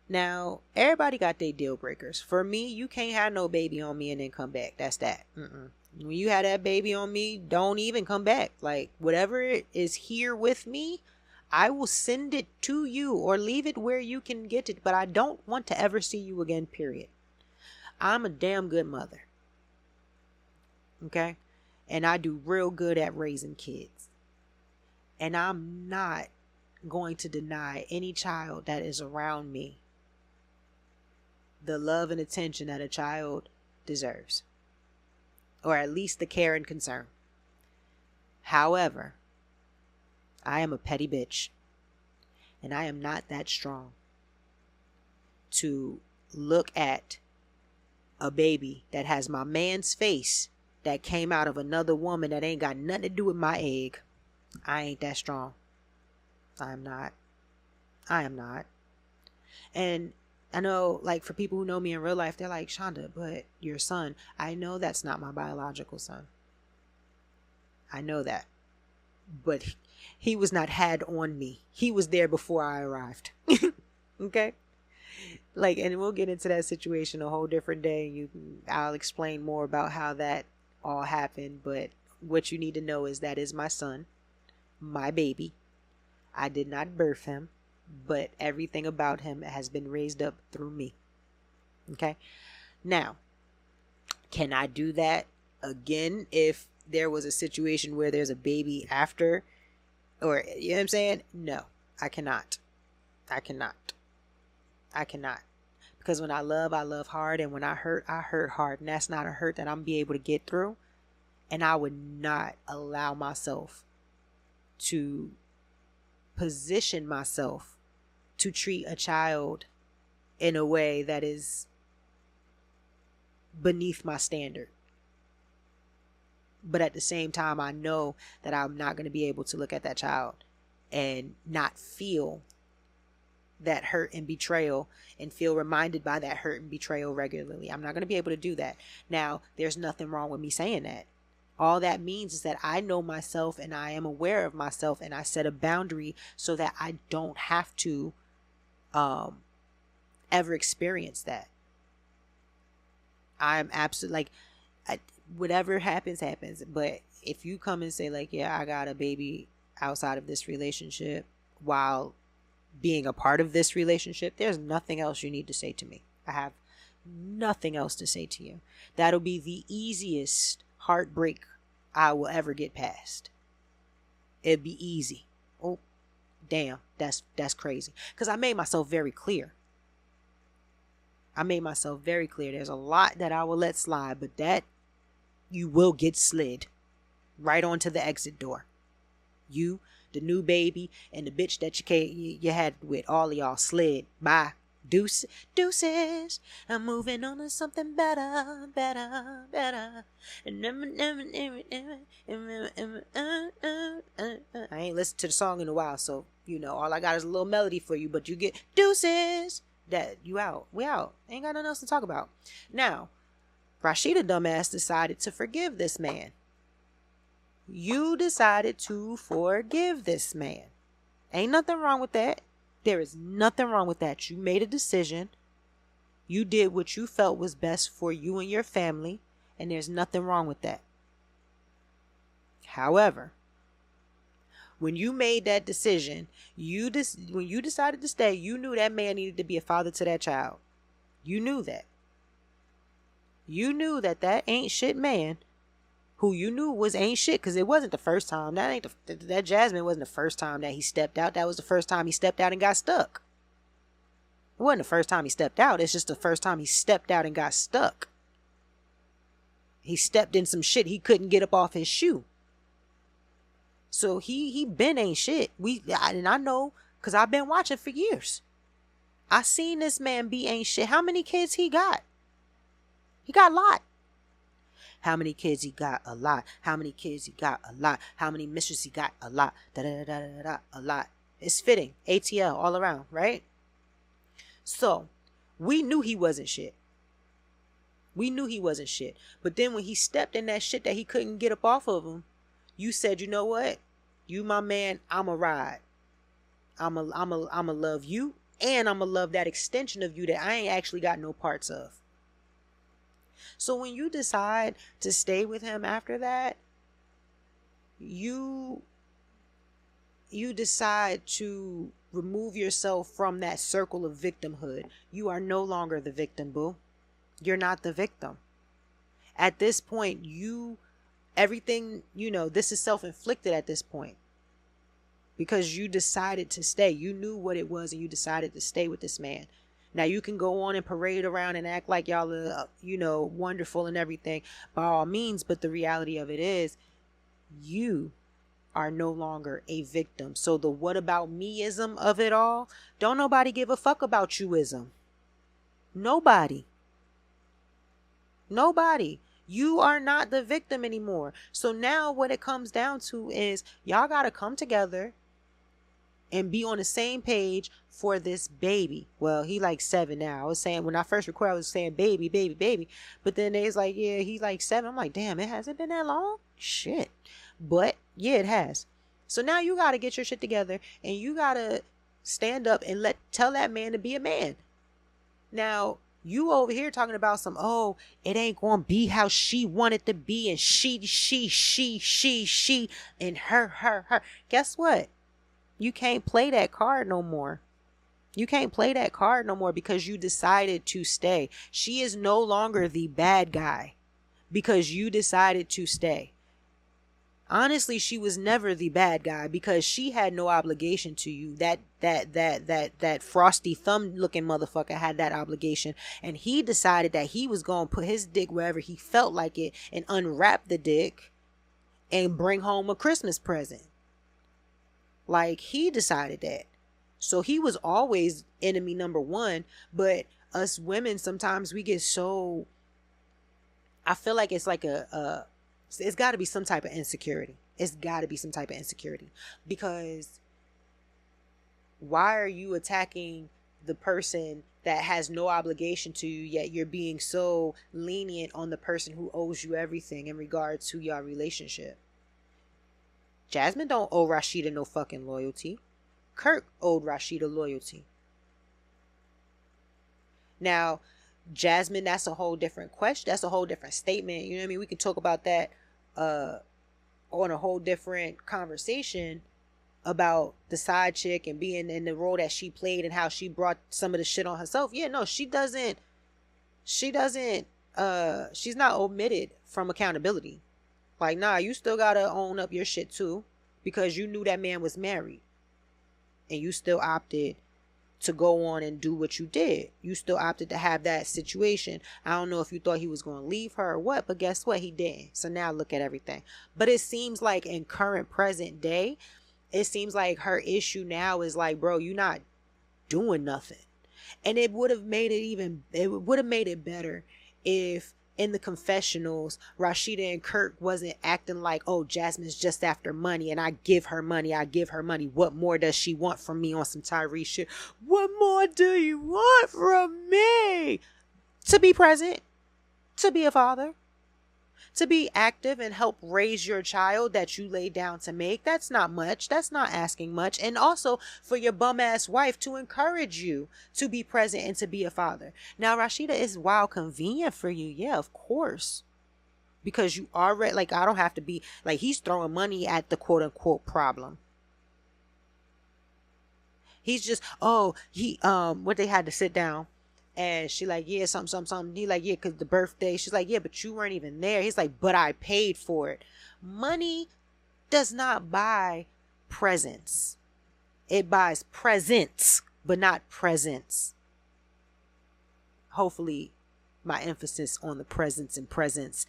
Now, everybody got their deal breakers. For me, you can't have no baby on me and then come back. That's that. When you had that baby on me, don't even come back. Like, whatever is here with me, I will send it to you or leave it where you can get it. But I don't want to ever see you again, period. I'm a damn good mother. Okay? And I do real good at raising kids. And I'm not going to deny any child that is around me the love and attention that a child deserves, or at least the care and concern. However, I am a petty bitch, and I am not that strong. to look at a baby that has my man's face that came out of another woman that ain't got nothing to do with my egg. I ain't that strong. I am not. I am not. And I know, like, for people who know me in real life, they're like, Shonda, but your son. I know that's not my biological son. I know that. But he was not had on me. He was there before I arrived. Okay? Like, and we'll get into that situation a whole different day. I'll explain more about how that all happened. But what you need to know is that is my son, my baby. I did not birth him, but everything about him has been raised up through me. Okay? Now, can I do that again if there was a situation where there's a baby after? Or, you know what I'm saying? No, I cannot. I cannot. Because when I love hard. And when I hurt hard. And that's not a hurt that I'm be able to get through. And I would not allow myself to position myself to treat a child in a way that is beneath my standard. But at the same time, I know that I'm not going to be able to look at that child and not feel that hurt and betrayal and feel reminded by that hurt and betrayal regularly. I'm not going to be able to do that. Now, there's nothing wrong with me saying that. All that means is that I know myself and I am aware of myself, and I set a boundary so that I don't have to ever experience that. I'm absolutely whatever happens. But if you come and say like, yeah, I got a baby outside of this relationship while being a part of this relationship, there's nothing else you need to say to me. I have nothing else to say to you. That'll be the easiest heartbreak I will ever get past. It'd be easy. Oh, damn, that's crazy. Because I made myself very clear. There's a lot that I will let slide, but that you will get slid right onto the exit door. You, the new baby, and the bitch that you had with, all of y'all slid. Bye. Deuces. I'm moving on to something better. I ain't listened to the song in a while, so all I got is a little melody for you, but you get deuces. That you out. We out. Ain't got nothing else to talk about. Now, Rasheeda dumbass decided to forgive this man. You decided to forgive this man. Ain't nothing wrong with that. There is nothing wrong with that. You made a decision. You did what you felt was best for you and your family, and there's nothing wrong with that. However, when you made that decision, when you decided to stay, you knew that man needed to be a father to that child. You knew that. You knew that ain't shit man, who you knew was ain't shit, because it wasn't the first time. That Jasmine wasn't the first time that he stepped out. That was the first time he stepped out and got stuck. It wasn't the first time he stepped out. It's just the first time he stepped out and got stuck. He stepped in some shit he couldn't get up off his shoe. So he been ain't shit. And I know, because I've been watching for years. I seen this man be ain't shit. How many kids he got? He got a lot. How many kids he got? A lot. How many kids he got? A lot. How many mistresses he got? A lot. A lot. It's fitting. ATL all around, right? So, we knew he wasn't shit. But then when he stepped in that shit that he couldn't get up off of him, you said, you know what? You my man, I'ma ride. I'ma love you, and I'ma love that extension of you that I ain't actually got no parts of. So when you decide to stay with him after that, you decide to remove yourself from that circle of victimhood. You are no longer the victim, boo. You're not the victim. At this point, everything, this is self-inflicted at this point. Because you decided to stay. You knew what it was and you decided to stay with this man. Now you can go on and parade around and act like y'all are, wonderful and everything by all means. But the reality of it is you are no longer a victim. So the what about me-ism of it all, don't nobody give a fuck about you-ism. Nobody. Nobody. You are not the victim anymore. So now what it comes down to is y'all got to come together and be on the same page for this baby. Well, he like 7 now. I was saying, when I first recorded, I was saying baby, baby, baby. But then they was like, yeah, he like 7. I'm like, damn, it hasn't been that long? Shit. But yeah, it has. So now you got to get your shit together and you got to stand up and tell that man to be a man. Now, you over here talking about some, oh, it ain't gonna be how she wanted to be, and she, and her. Guess what? You can't play that card no more. You can't play that card no more because you decided to stay. She is no longer the bad guy because you decided to stay. Honestly, she was never the bad guy because she had no obligation to you. That frosty thumb looking motherfucker had that obligation, and he decided that he was going to put his dick wherever he felt like it and unwrap the dick and bring home a Christmas present. Like, he decided that. So he was always enemy number one. But us women, sometimes we get so, I feel like it's like it's got to be some type of insecurity. It's got to be some type of insecurity. Because why are you attacking the person that has no obligation to you, yet you're being so lenient on the person who owes you everything in regards to your relationship? Jasmine don't owe Rasheeda no fucking loyalty. Kirk owed Rasheeda loyalty. Now, Jasmine, that's a whole different question. That's a whole different statement. You know what I mean? We can talk about that on a whole different conversation about the side chick and being in the role that she played and how she brought some of the shit on herself. Yeah, no, she's not omitted from accountability. Like, nah, you still gotta own up your shit too, because you knew that man was married and you still opted to go on and do what you did. You still opted to have that situation. I don't know if you thought he was going to leave her or what, but guess what? He didn't. So now look at everything. But it seems like in current present day, it seems like her issue now is like, bro, you're not doing nothing. And it would have made it better if in the confessionals, Rasheeda and Kirk wasn't acting like, oh, Jasmine's just after money and I give her money. What more does she want from me on some Tyrese shit? What more do you want from me? To be present, to be a father, to be active and help raise your child that you laid down to make. That's not much. That's not asking much. And also for your bum ass wife to encourage you to be present and to be a father. Now, Rasheeda, is wild convenient for you. Yeah, of course. Because you already, like, I don't have to be, like, he's throwing money at the quote unquote problem. He's just, what they had to sit down. And she like, yeah, something. He like, yeah, because the birthday. She's like, yeah, but you weren't even there. He's like, but I paid for it. Money does not buy presents. It buys presents, but not presents. Hopefully, my emphasis on the presents and presents,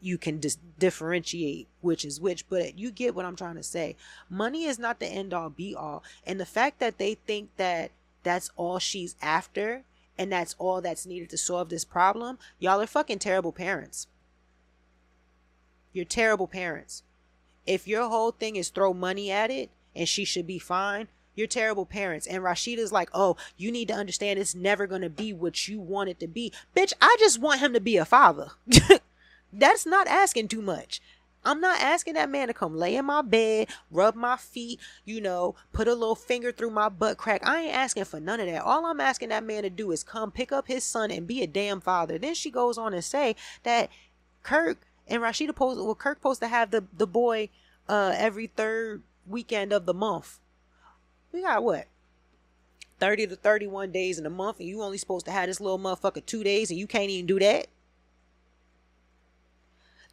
you can differentiate which is which. But you get what I'm trying to say. Money is not the end all be all. And the fact that they think that that's all she's after, and that's all that's needed to solve this problem, y'all are fucking terrible parents. You're terrible parents. If your whole thing is throw money at it and she should be fine, you're terrible parents. And Rasheeda's like, oh, you need to understand it's never going to be what you want it to be. Bitch, I just want him to be a father. That's not asking too much. I'm not asking that man to come lay in my bed, rub my feet, put a little finger through my butt crack. I ain't asking for none of that. All I'm asking that man to do is come pick up his son and be a damn father. Then she goes on and say that Kirk and Rasheeda Kirk supposed to have the boy every third weekend of the month. We got what? 30 to 31 days in a month, and you only supposed to have this little motherfucker 2 days, and you can't even do that?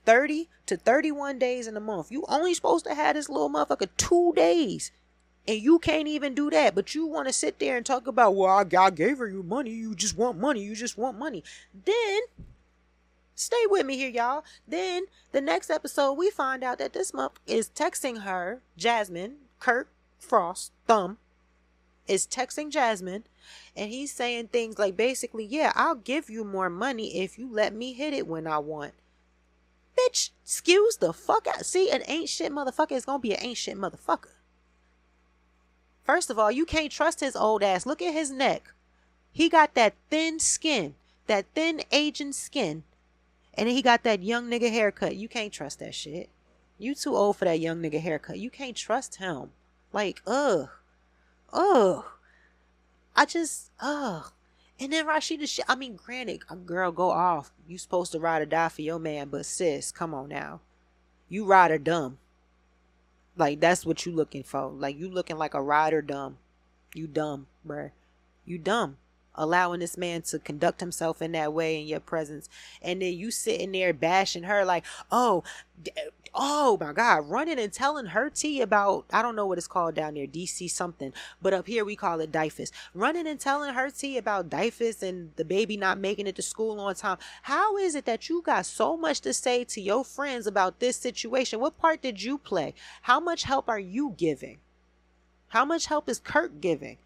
30 to 31 days in a month. You only supposed to have this little motherfucker 2 days. And you can't even do that. But you want to sit there and talk about, well, I gave her you money. You just want money. Then, stay with me here, y'all. Then, the next episode, we find out that this month is texting her, Jasmine, Kirk, Frost, Thumb, is texting Jasmine And he's saying things like, basically, yeah, I'll give you more money if you let me hit it when I want. Bitch, excuse the fuck out. See, an ain't shit motherfucker is gonna be an ain't shit motherfucker. First of all, you can't trust his old ass. Look at his neck. He got that thin skin, that thin aging skin. And then he got that young nigga haircut. You can't trust that shit. You too old for that young nigga haircut. You can't trust him. Like, ugh. And then Rasheeda shit. I mean, granted, a girl, go off. You supposed to ride or die for your man, but sis, come on now. You ride or dumb. Like, that's what you looking for. Like, you looking like a ride or dumb. You dumb, bruh. You dumb. Allowing this man to conduct himself in that way in your presence. And then you sitting there bashing her like, oh my God, running and telling her tea about, I don't know what it's called down there, DC something, but up here we call it DIFUS. Running and telling her tea about DIFUS and the baby not making it to school on time. How is it that you got so much to say to your friends about this situation? What part did you play? How much help are you giving? How much help is Kirk giving?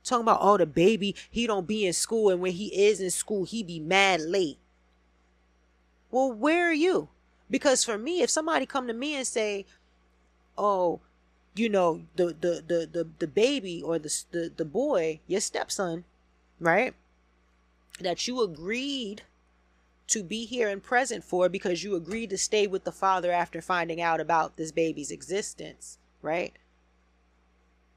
Talking about, oh, the baby, he don't be in school, and when he is in school, he be mad late. Well, where are you? Because for me, if somebody come to me and say, oh, you know, the baby or the boy, your stepson, right, that you agreed to be here and present for because you agreed to stay with the father after finding out about this baby's existence, right?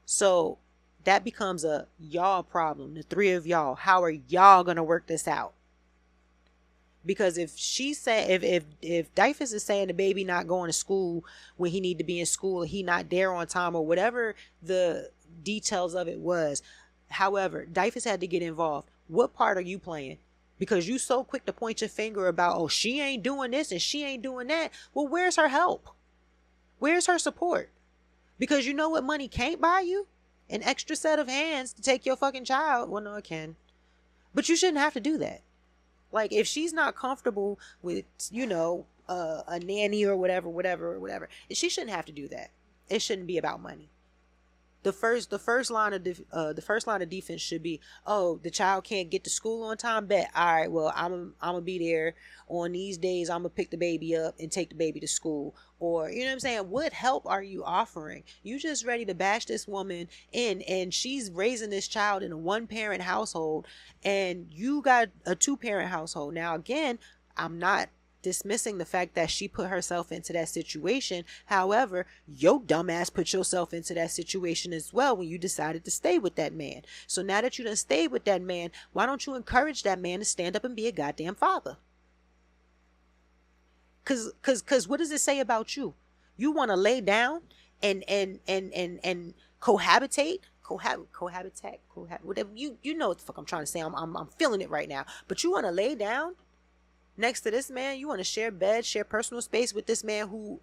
So that becomes a y'all problem, the three of y'all. How are y'all gonna work this out? Because if she said, if DIFUS is saying the baby not going to school when he need to be in school, he not there on time, or whatever the details of it was, however, DIFUS had to get involved. What part are you playing? Because you so quick to point your finger about, oh, she ain't doing this and she ain't doing that. Well, where's her help? Where's her support? Because you know what money can't buy you? An extra set of hands to take your fucking child. Well, no, it can. But you shouldn't have to do that. Like, if she's not comfortable with, you know, a nanny or whatever, she shouldn't have to do that. It shouldn't be about money. The first line of defense should be, oh, the child can't get to school on time. Bet. All right, well, I'm gonna be there on these days. I'm gonna pick the baby up and take the baby to school. Or, you know what I'm saying? What help are you offering? You just ready to bash this woman in, and she's raising this child in a 1-parent household, and you got a 2-parent household. Now, again, I'm not dismissing the fact that she put herself into that situation. However, your dumbass put yourself into that situation as well when you decided to stay with that man. So now that you done stayed with that man, why don't you encourage that man to stand up and be a goddamn father? Cause what does it say about you? You want to lay down and cohabitate, whatever, you know what the fuck I'm trying to say. I'm feeling it right now. But you want to lay down next to this man? You want to share bed, share personal space with this man who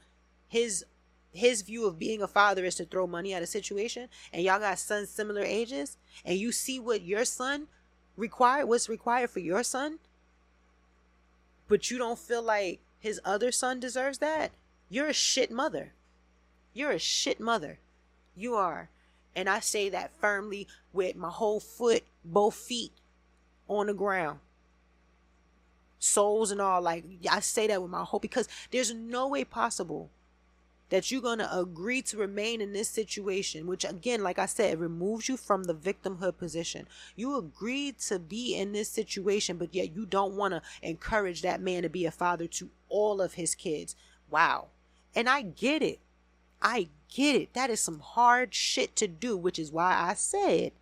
his view of being a father is to throw money at a situation, and y'all got sons similar ages, and you see what your son what's required for your son, but you don't feel like his other son deserves that? You're a shit mother. You're a shit mother. You are. And I say that firmly with my whole foot, both feet on the ground. Souls and all, like, I say that with my whole, because there's no way possible that you're going to agree to remain in this situation, which, again, like I said, it removes you from the victimhood position. You agreed to be in this situation, but yet you don't want to encourage that man to be a father to all of his kids. Wow. And I get it. That is some hard shit to do, which is why I said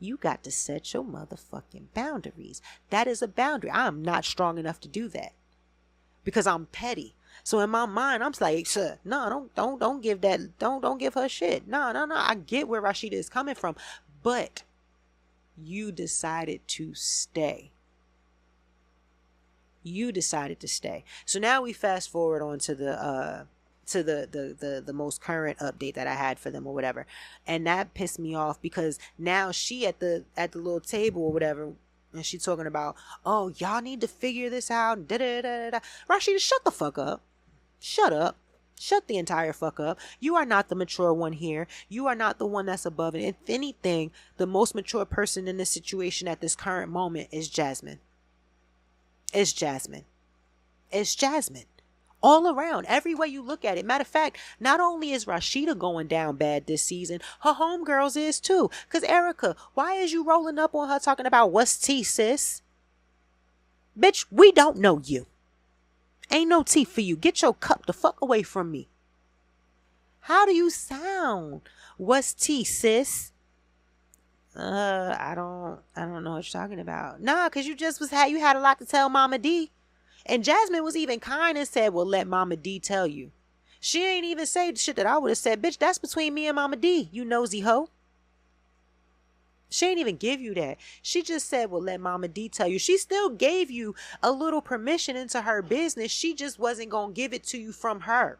you got to set your motherfucking boundaries. That is a boundary. I'm not strong enough to do that because I'm petty. So in my mind, I'm like, sir, no, don't give that. Don't give her shit. No. I get where Rasheeda is coming from, but you decided to stay. So now we fast forward on to the most current update that I had for them or whatever. And that pissed me off because now she at the little table or whatever, and she talking about, oh, y'all need to figure this out. Da, da, da, da, da. Rasheeda, shut the fuck up. Shut up. Shut the entire fuck up. You are not the mature one here. You are not the one that's above it. If anything, the most mature person in this situation at this current moment is Jasmine. It's Jasmine. It's Jasmine. All around, every way you look at it. Matter of fact, not only is Rasheeda going down bad this season, her homegirls is too. Because Erica, why is you rolling up on her talking about what's tea, sis? Bitch, we don't know you. Ain't no tea for you. Get your cup the fuck away from me. How do you sound? What's tea, sis? I don't know what you're talking about. Nah, cause you had a lot to tell Mama D. And Jasmine was even kind and said, well, let Mama D tell you. She ain't even say the shit that I would have said. Bitch, that's between me and Mama D, you nosy hoe. She ain't even give you that. She just said, well, let Mama D tell you. She still gave you a little permission into her business. She just wasn't going to give it to you from her.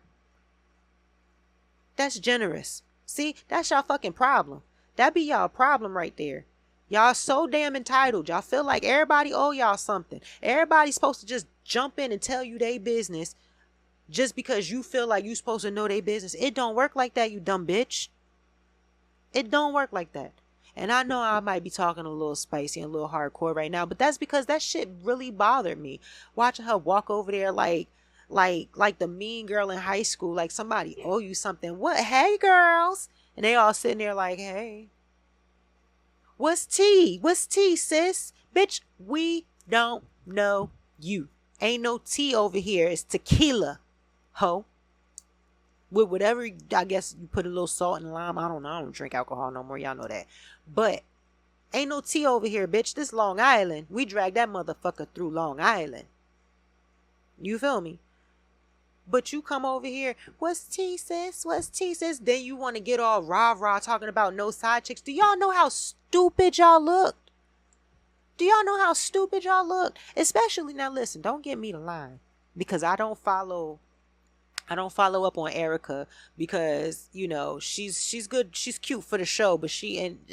That's generous. See, that's y'all fucking problem. That be y'all problem right there. Y'all so damn entitled. Y'all feel like everybody owe y'all something. Everybody's supposed to just jump in and tell you their business just because you feel like you supposed to know their business. It don't work like that, you dumb bitch. It don't work like that. And I know I might be talking a little spicy and a little hardcore right now, but that's because that shit really bothered me. Watching her walk over there like the mean girl in high school, like somebody owe you something. What? Hey, girls. And they all sitting there like, hey. What's tea? What's tea, sis? Bitch, we don't know you. Ain't no tea over here. It's tequila, ho. With whatever, I guess you put a little salt and lime. I don't know. I don't drink alcohol no more. Y'all know that. But ain't no tea over here, bitch. This Long Island. We drag that motherfucker through Long Island. You feel me? But you come over here, what's tea, sis? What's tea, sis? Then you want to get all rah-rah talking about no side chicks. Do y'all know how stupid y'all looked? Do y'all know how stupid y'all looked? Especially, now listen, don't get me to line. Because I don't follow up on Erica because, you know, she's good. She's cute for the show, but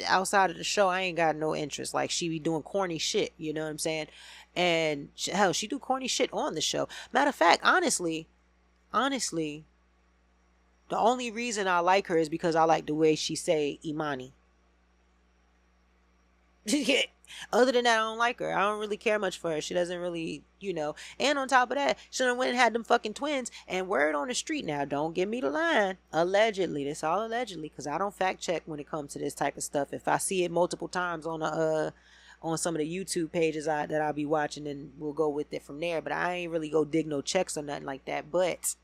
outside of the show, I ain't got no interest. Like, she be doing corny shit. You know what I'm saying? And hell, she do corny shit on the show. Matter of fact, honestly, the only reason I like her is because I like the way she say Imani. Other than that, I don't like her. I don't really care much for her. She doesn't really, you know. And on top of that, she done went and had them fucking twins. And word on the street now, don't give me the line. Allegedly. That's all allegedly. Because I don't fact check when it comes to this type of stuff. If I see it multiple times on some of the YouTube pages that I'll be watching, then we'll go with it from there. But I ain't really go dig no checks or nothing like that. But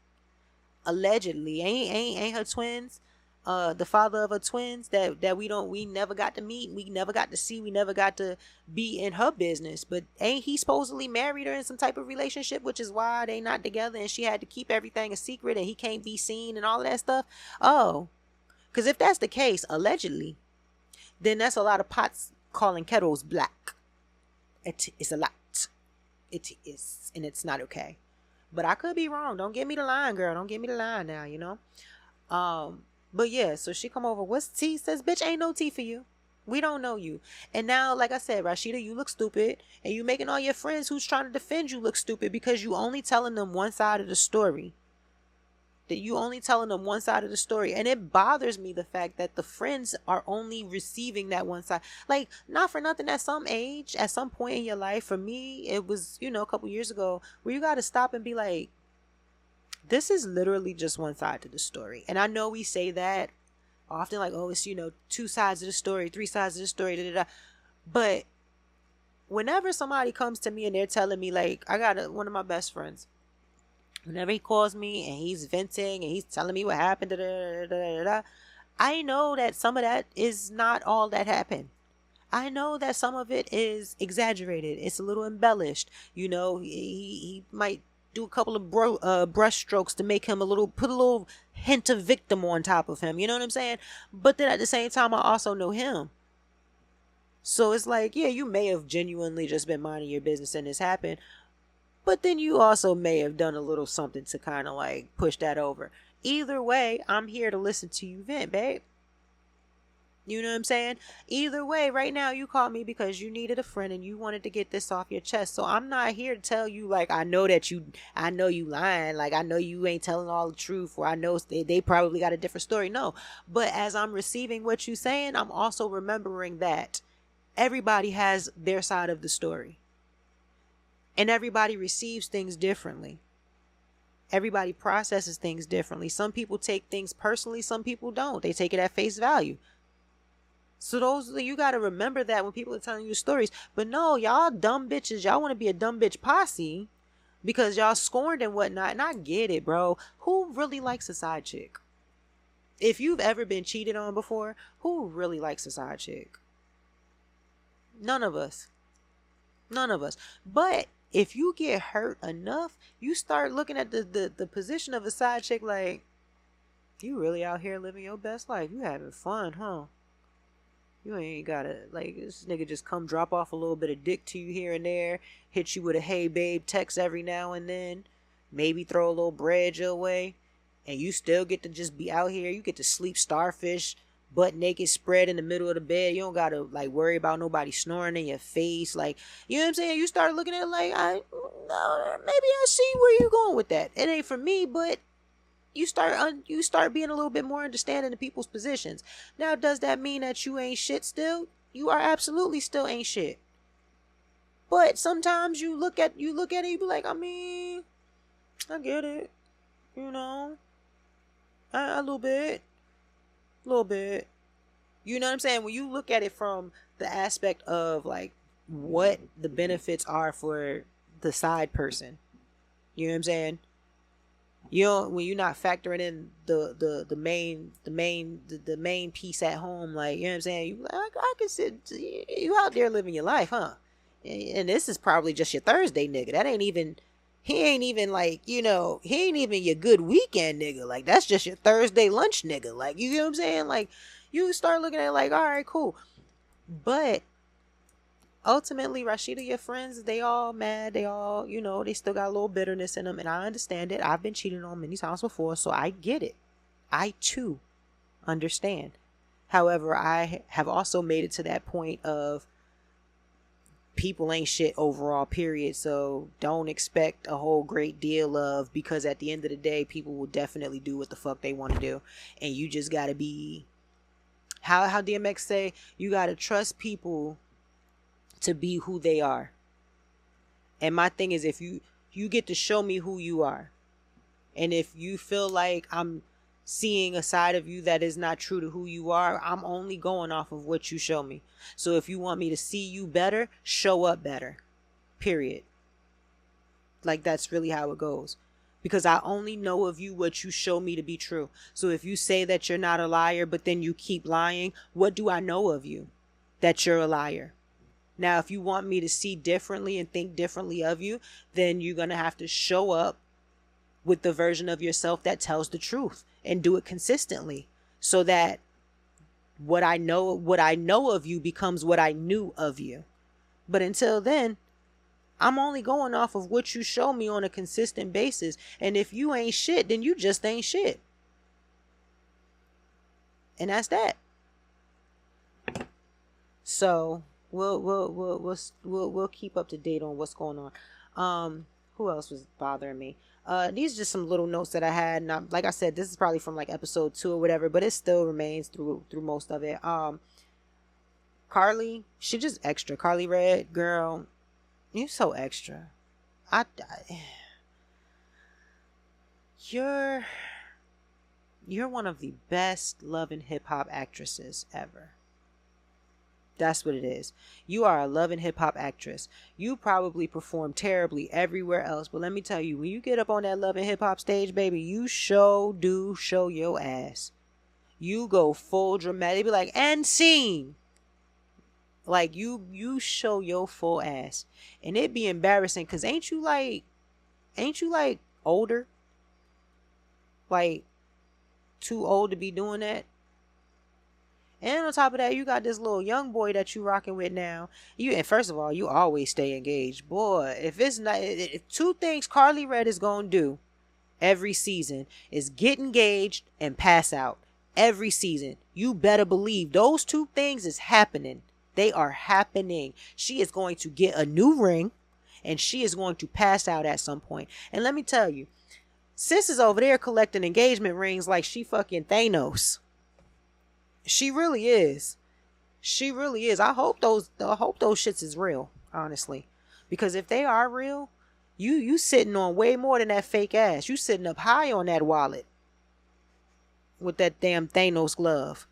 allegedly, ain't her twins, the father of her twins that we never got to meet, we never got to see, we never got to be in her business. But ain't he supposedly married her in some type of relationship, which is why they not together and she had to keep everything a secret and he can't be seen and all of that stuff? Oh, because if that's the case, allegedly, then that's a lot of pots calling kettles black. It is a lot. It is, and it's not okay. But I could be wrong. Don't give me the line, girl. Don't give me the line now, you know. But yeah, so she come over. What's tea? Says, bitch, ain't no tea for you. We don't know you. And now, like I said, Rasheeda, you look stupid. And you making all your friends who's trying to defend you look stupid because you only telling them one side of the story. And it bothers me, the fact that the friends are only receiving that one side. Like, not for nothing, at some age, at some point in your life, for me, it was, you know, a couple years ago, where you got to stop and be like, this is literally just one side to the story. And I know we say that often, like, oh, it's, you know, 2 sides of the story, 3 sides of the story, da, da, da. But whenever somebody comes to me and they're telling me, like, I got one of my best friends, whenever he calls me and he's venting and he's telling me what happened, da, da, da, da, da, da, I know that some of that is not all that happened. I know that some of it is exaggerated. It's a little embellished. You know, he might do a couple of brush strokes to make him put a little hint of victim on top of him. You know what I'm saying? But then at the same time, I also know him. So it's like, yeah, you may have genuinely just been minding your business and this happened. But then you also may have done a little something to kind of like push that over. Either way, I'm here to listen to you vent, babe. You know what I'm saying? Either way, right now you called me because you needed a friend and you wanted to get this off your chest. So I'm not here to tell you like I know you lying, like I know you ain't telling all the truth, or I know they probably got a different story. No. But as I'm receiving what you're saying, I'm also remembering that everybody has their side of the story. And everybody receives things differently. Everybody processes things differently. Some people take things personally, some people don't. They take it at face value. So you got to remember that when people are telling you stories. But no, y'all dumb bitches, y'all want to be a dumb bitch posse because y'all scorned and whatnot. And I get it, bro. Who really likes a side chick? If you've ever been cheated on before, who really likes a side chick? None of us. None of us. But if you get hurt enough, you start looking at the position of a side chick like, you really out here living your best life. You having fun, huh? You ain't gotta, like, this nigga just come drop off a little bit of dick to you here and there, hit you with a hey babe text every now and then, maybe throw a little bread your way, and you still get to just be out here. You get to sleep starfish, butt naked, spread in the middle of the bed. You don't gotta, like, worry about nobody snoring in your face. Like, you know what I'm saying? You start looking at it like, maybe I see where you going with that. It ain't for me, but you start being a little bit more understanding of people's positions. Now, does that mean that you ain't shit still? You are absolutely still ain't shit. But sometimes you look at it, you be like, I mean, I get it. You know, a little bit. You know what I'm saying? When you look at it from the aspect of like what the benefits are for the side person, you know what I'm saying? When you're not factoring in the main piece at home, like, you know what I'm saying? You like, I can sit, you out there living your life, huh? And this is probably just your Thursday nigga. He ain't even like, he ain't even your good weekend nigga. Like, that's just your Thursday lunch nigga. Like, you know what I'm saying? Like, you start looking at it like, all right, cool. But ultimately, Rasheeda, your friends, they all mad. They all, they still got a little bitterness in them. And I understand it. I've been cheated on many times before, so I get it. I, too, understand. However, I have also made it to that point of people ain't shit overall, period. So don't expect a whole great deal of, because at the end of the day, people will definitely do what the fuck they want to do. And you just got to be, how DMX say, you got to trust people to be who they are. And my thing is, if you get to show me who you are, and if you feel like I'm seeing a side of you that is not true to who you are, I'm only going off of what you show me. So if you want me to see you better, show up better, period. Like, that's really how it goes, because I only know of you what you show me to be true. So if you say that you're not a liar, but then you keep lying, what do I know of you that you're a liar? Now, if you want me to see differently and think differently of you, then you're going to have to show up with the version of yourself that tells the truth, and do it consistently, so that what I know of you becomes what I knew of you. But until then, I'm only going off of what you show me on a consistent basis. And if you ain't shit, then you just ain't shit. And that's that. So we'll keep up to date on what's going on. Who else was bothering me? These are just some little notes that I had. And like I said, this is probably from like episode 2 or whatever, but it still remains through most of it. Karlie, she just extra. Karlie Red, girl, you so extra. You're one of the best love and hip hop actresses ever. That's what it is. You are a love and hip hop actress. You probably perform terribly everywhere else, but let me tell you, when you get up on that love and hip hop stage, baby, you do show your ass. You go full dramatic. Be like, and scene. Like, you show your full ass. And it be embarrassing, because ain't you like older? Like, too old to be doing that? And on top of that, you got this little young boy that you rocking with now. And first of all, you always stay engaged. Boy, if 2 things Karlie Red is going to do every season is get engaged and pass out. every season. You better believe those two things is happening. They are happening. She is going to get a new ring and she is going to pass out at some point. And let me tell you, sis is over there collecting engagement rings like she fucking Thanos. She really is. She really is. I hope those shits is real, honestly. Because if they are real, you sitting on way more than that fake ass. You sitting up high on that wallet with that damn Thanos glove.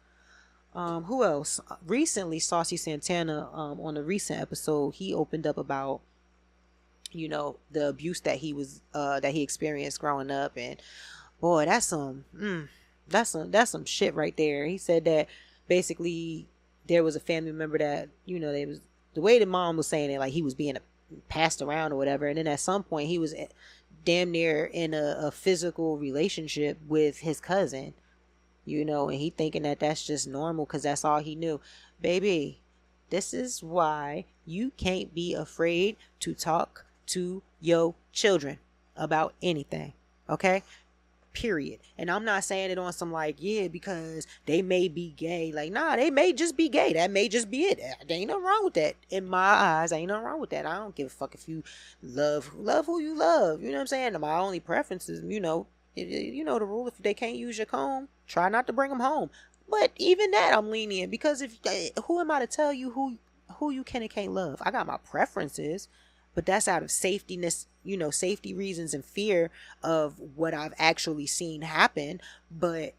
Who else? Recently, Saucy Santana, on a recent episode, he opened up about, you know, the abuse that he experienced growing up, and boy, that's some shit right there. He said that basically there was a family member that, you know, they was, the way the mom was saying it, like he was being passed around or whatever, and then at some point he was damn near in a physical relationship with his cousin, you know, and he thinking that that's just normal because that's all he knew. Baby, this is why you can't be afraid to talk to your children about anything, okay? Period. And I'm not saying it on some like, yeah, because they may be gay. Like, nah, they may just be gay. That may just be it. There ain't nothing wrong with that. In my eyes, ain't nothing wrong with that. I don't give a fuck if you love who you love. You know what I'm saying? My only preference is, you know the rule. If they can't use your comb, try not to bring them home. But even that, I'm lenient, because if who am I to tell you who you can and can't love? I got my preferences, but that's out of safety reasons and fear of what I've actually seen happen. But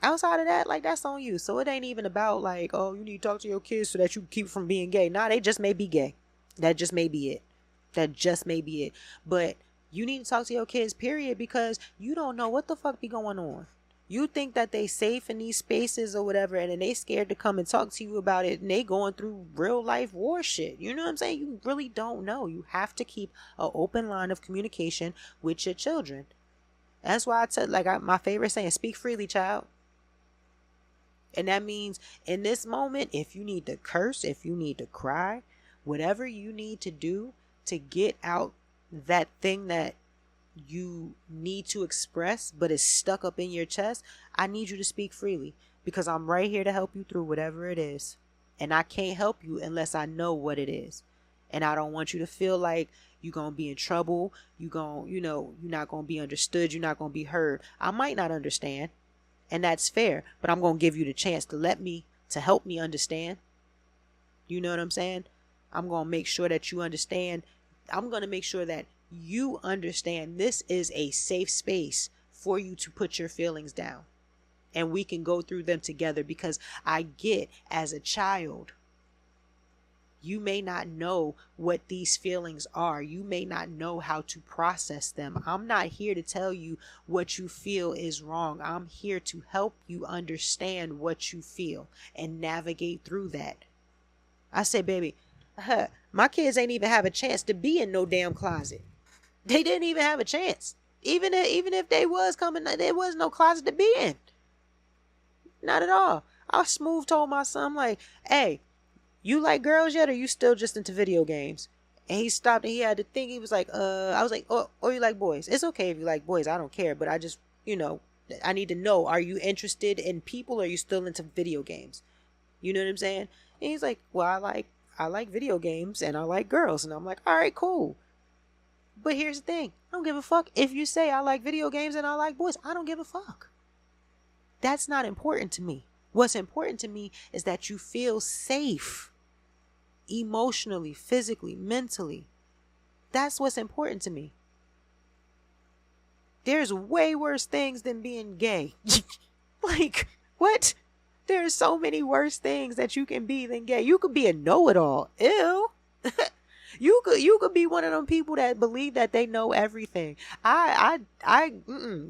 outside of that, like, that's on you. So it ain't even about like, oh, you need to talk to your kids so that you keep from being gay. Nah, they just may be gay. That just may be it. But you need to talk to your kids, period, because you don't know what the fuck be going on. You think that they safe in these spaces or whatever, and then they scared to come and talk to you about it, and they going through real life war shit. You know what I'm saying? You really don't know. You have to keep an open line of communication with your children. That's why I tell, my favorite saying, speak freely, child. And that means in this moment, if you need to curse, if you need to cry, whatever you need to do to get out that thing that you need to express but is stuck up in your chest, I need you to speak freely, because I'm right here to help you through whatever it is. And I can't help you unless I know what it is. And I don't want you to feel like you're going to be in trouble. You're not going to be understood. You're not going to be heard. I might not understand, and that's fair, but I'm going to give you the chance to help me understand. You know what I'm saying? I'm going to make sure that you understand. I'm going to make sure that you understand this is a safe space for you to put your feelings down, and we can go through them together, because I get, as a child, you may not know what these feelings are. You may not know how to process them. I'm not here to tell you what you feel is wrong. I'm here to help you understand what you feel and navigate through that. I say, baby, my kids ain't even have a chance to be in no damn closet. They didn't even have a chance. Even if they was coming, there was no closet to be in. Not at all. I smooth told my son, like, hey, you like girls yet, or you still just into video games? And he stopped and he had to think. He was like, I was like, oh, you like boys? It's okay if you like boys. I don't care. But I just, I need to know, are you interested in people, or are you still into video games? You know what I'm saying? And he's like, well, I like video games and I like girls. And I'm like, all right, cool. But here's the thing. I don't give a fuck if you say I like video games and I like boys. I don't give a fuck. That's not important to me. What's important to me is that you feel safe emotionally, physically, mentally. That's what's important to me. There's way worse things than being gay. Like, what? There's so many worse things that you can be than gay. You could be a know-it-all. Ew. You could be one of them people that believe that they know everything.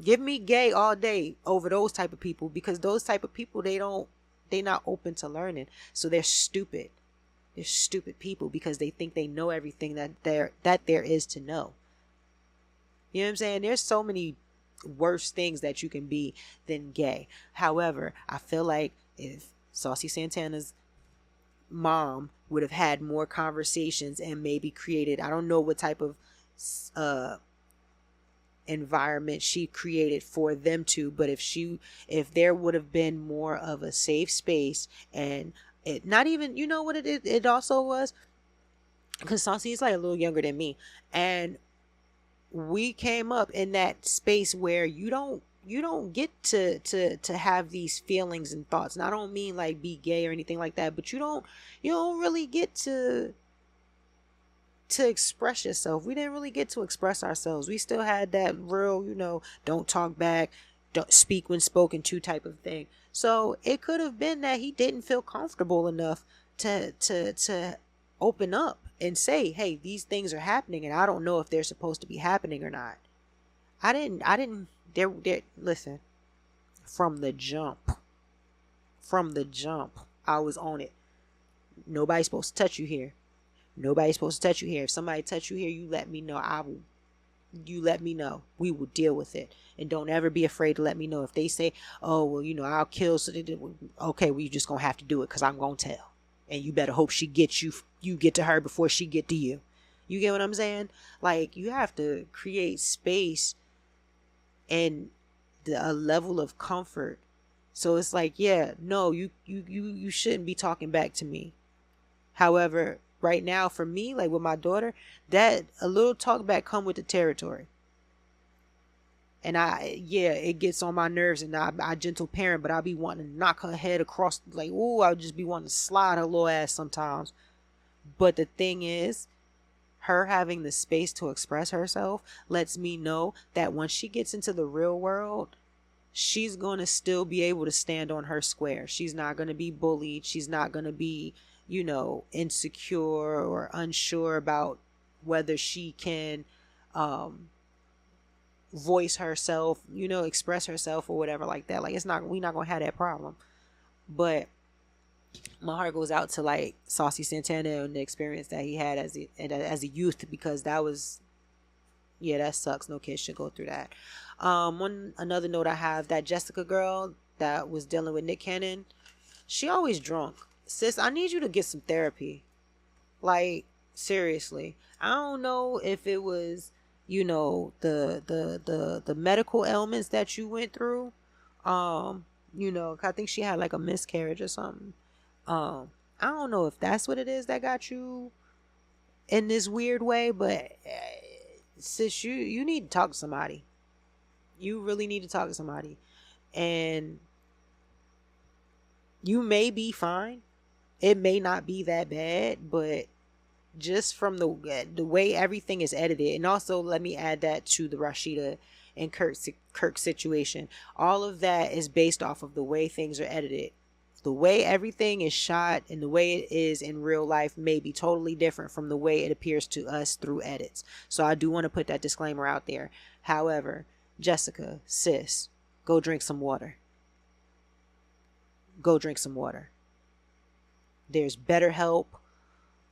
Give me gay all day over those type of people, because those type of people, they're not open to learning. So they're stupid. They're stupid people because they think they know everything that there is to know. You know what I'm saying? There's so many worse things that you can be than gay. However, I feel like if Saucy Santana's mom would have had more conversations and maybe created, I don't know what type of environment she created for them to. But if there would have been more of a safe space, and it not even, you know what it also was, because Saucy is like a little younger than me, and we came up in that space where you don't get to have these feelings and thoughts. And I don't mean like be gay or anything like that, but you don't really get to express yourself. We didn't really get to express ourselves. We still had that real, don't talk back, don't speak when spoken to type of thing. So it could have been that he didn't feel comfortable enough to open up and say, hey, these things are happening and I don't know if they're supposed to be happening or not. I didn't listen, from the jump, I was on it. Nobody's supposed to touch you here. Nobody's supposed to touch you here. If somebody touch you here, you let me know. You let me know. We will deal with it. And don't ever be afraid to let me know. If they say, oh, well, I'll kill. So okay, well, you just going to have to do it because I'm going to tell. And you better hope she gets you get to her before she get to you. You get what I'm saying? Like, you have to create space and a level of comfort. So it's like, yeah, no, you shouldn't be talking back to me. However, right now for me, like with my daughter, that a little talk back come with the territory. And it gets on my nerves, and I gentle parent, but I'll be wanting to knock her head across, like, ooh, I'll just be wanting to slide her little ass sometimes. But the thing is, her having the space to express herself lets me know that once she gets into the real world, she's going to still be able to stand on her square. She's not going to be bullied. She's not going to be, insecure or unsure about whether she can voice herself, express herself or whatever like that. Like, we're not going to have that problem. But my heart goes out to like Saucy Santana and the experience that he had as a youth, because that sucks. No kid should go through that. Another note I have, that Jessica girl that was dealing with Nick Cannon, she always drunk. Sis, I need you to get some therapy. Like, seriously. I don't know if it was, the medical ailments that you went through. I think she had like a miscarriage or something. I don't know if that's what it is that got you in this weird way, but sis, you need to talk to somebody. You really need to talk to somebody. And you may be fine. It may not be that bad, but just from the way everything is edited, and also let me add that to the Rasheeda and Kirk situation. All of that is based off of the way things are edited. The way everything is shot and the way it is in real life may be totally different from the way it appears to us through edits. So I do want to put that disclaimer out there. However, Jessica, sis, go drink some water. Go drink some water. There's BetterHelp.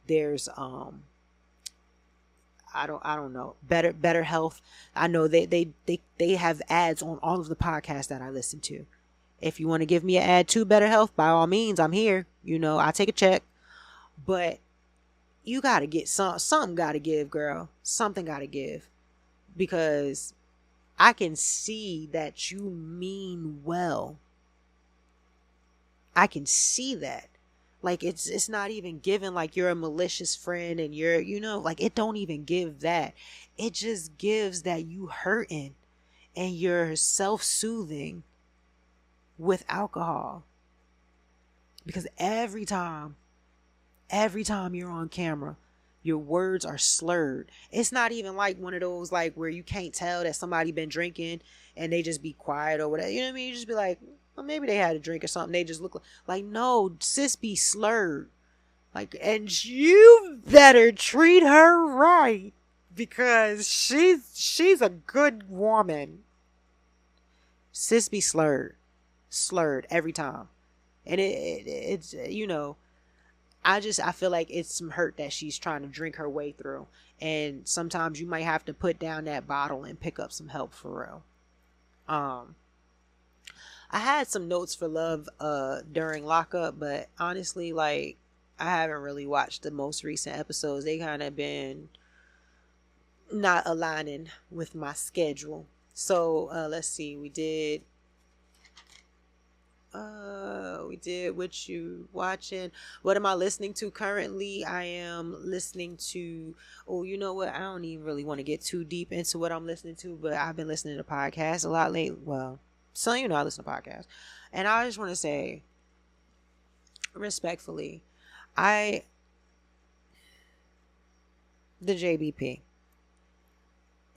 There's I don't know, better health. I know they have ads on all of the podcasts that I listen to. If you want to give me an ad to Better Health, by all means, I'm here. I take a check. But you got to get something got to give, girl. Something got to give. Because I can see that you mean well. I can see that. Like, it's not even given like you're a malicious friend and you're, like, it don't even give that. It just gives that you hurting and you're self-soothing with alcohol. Because every time you're on camera, your words are slurred. It's not even like one of those like where you can't tell that somebody been drinking and they just be quiet or whatever. You know what I mean? You just be like, well, maybe they had a drink or something. They just look like no, sis be slurred. Like, and you better treat her right because she's a good woman. Sis be slurred every time. And it's I feel like it's some hurt that she's trying to drink her way through. And sometimes you might have to put down that bottle and pick up some help for real. I had some notes for love during lockup, but honestly, like, I haven't really watched the most recent episodes. They kind of been not aligning with my schedule. So let's see, we did what you watching, what am I listening to currently. I am listening to, oh, you know what, I don't even really want to get too deep into what I'm listening to, but I've been listening to podcasts a lot lately. Well, so you know, I listen to podcasts, and I just want to say respectfully, the JBP,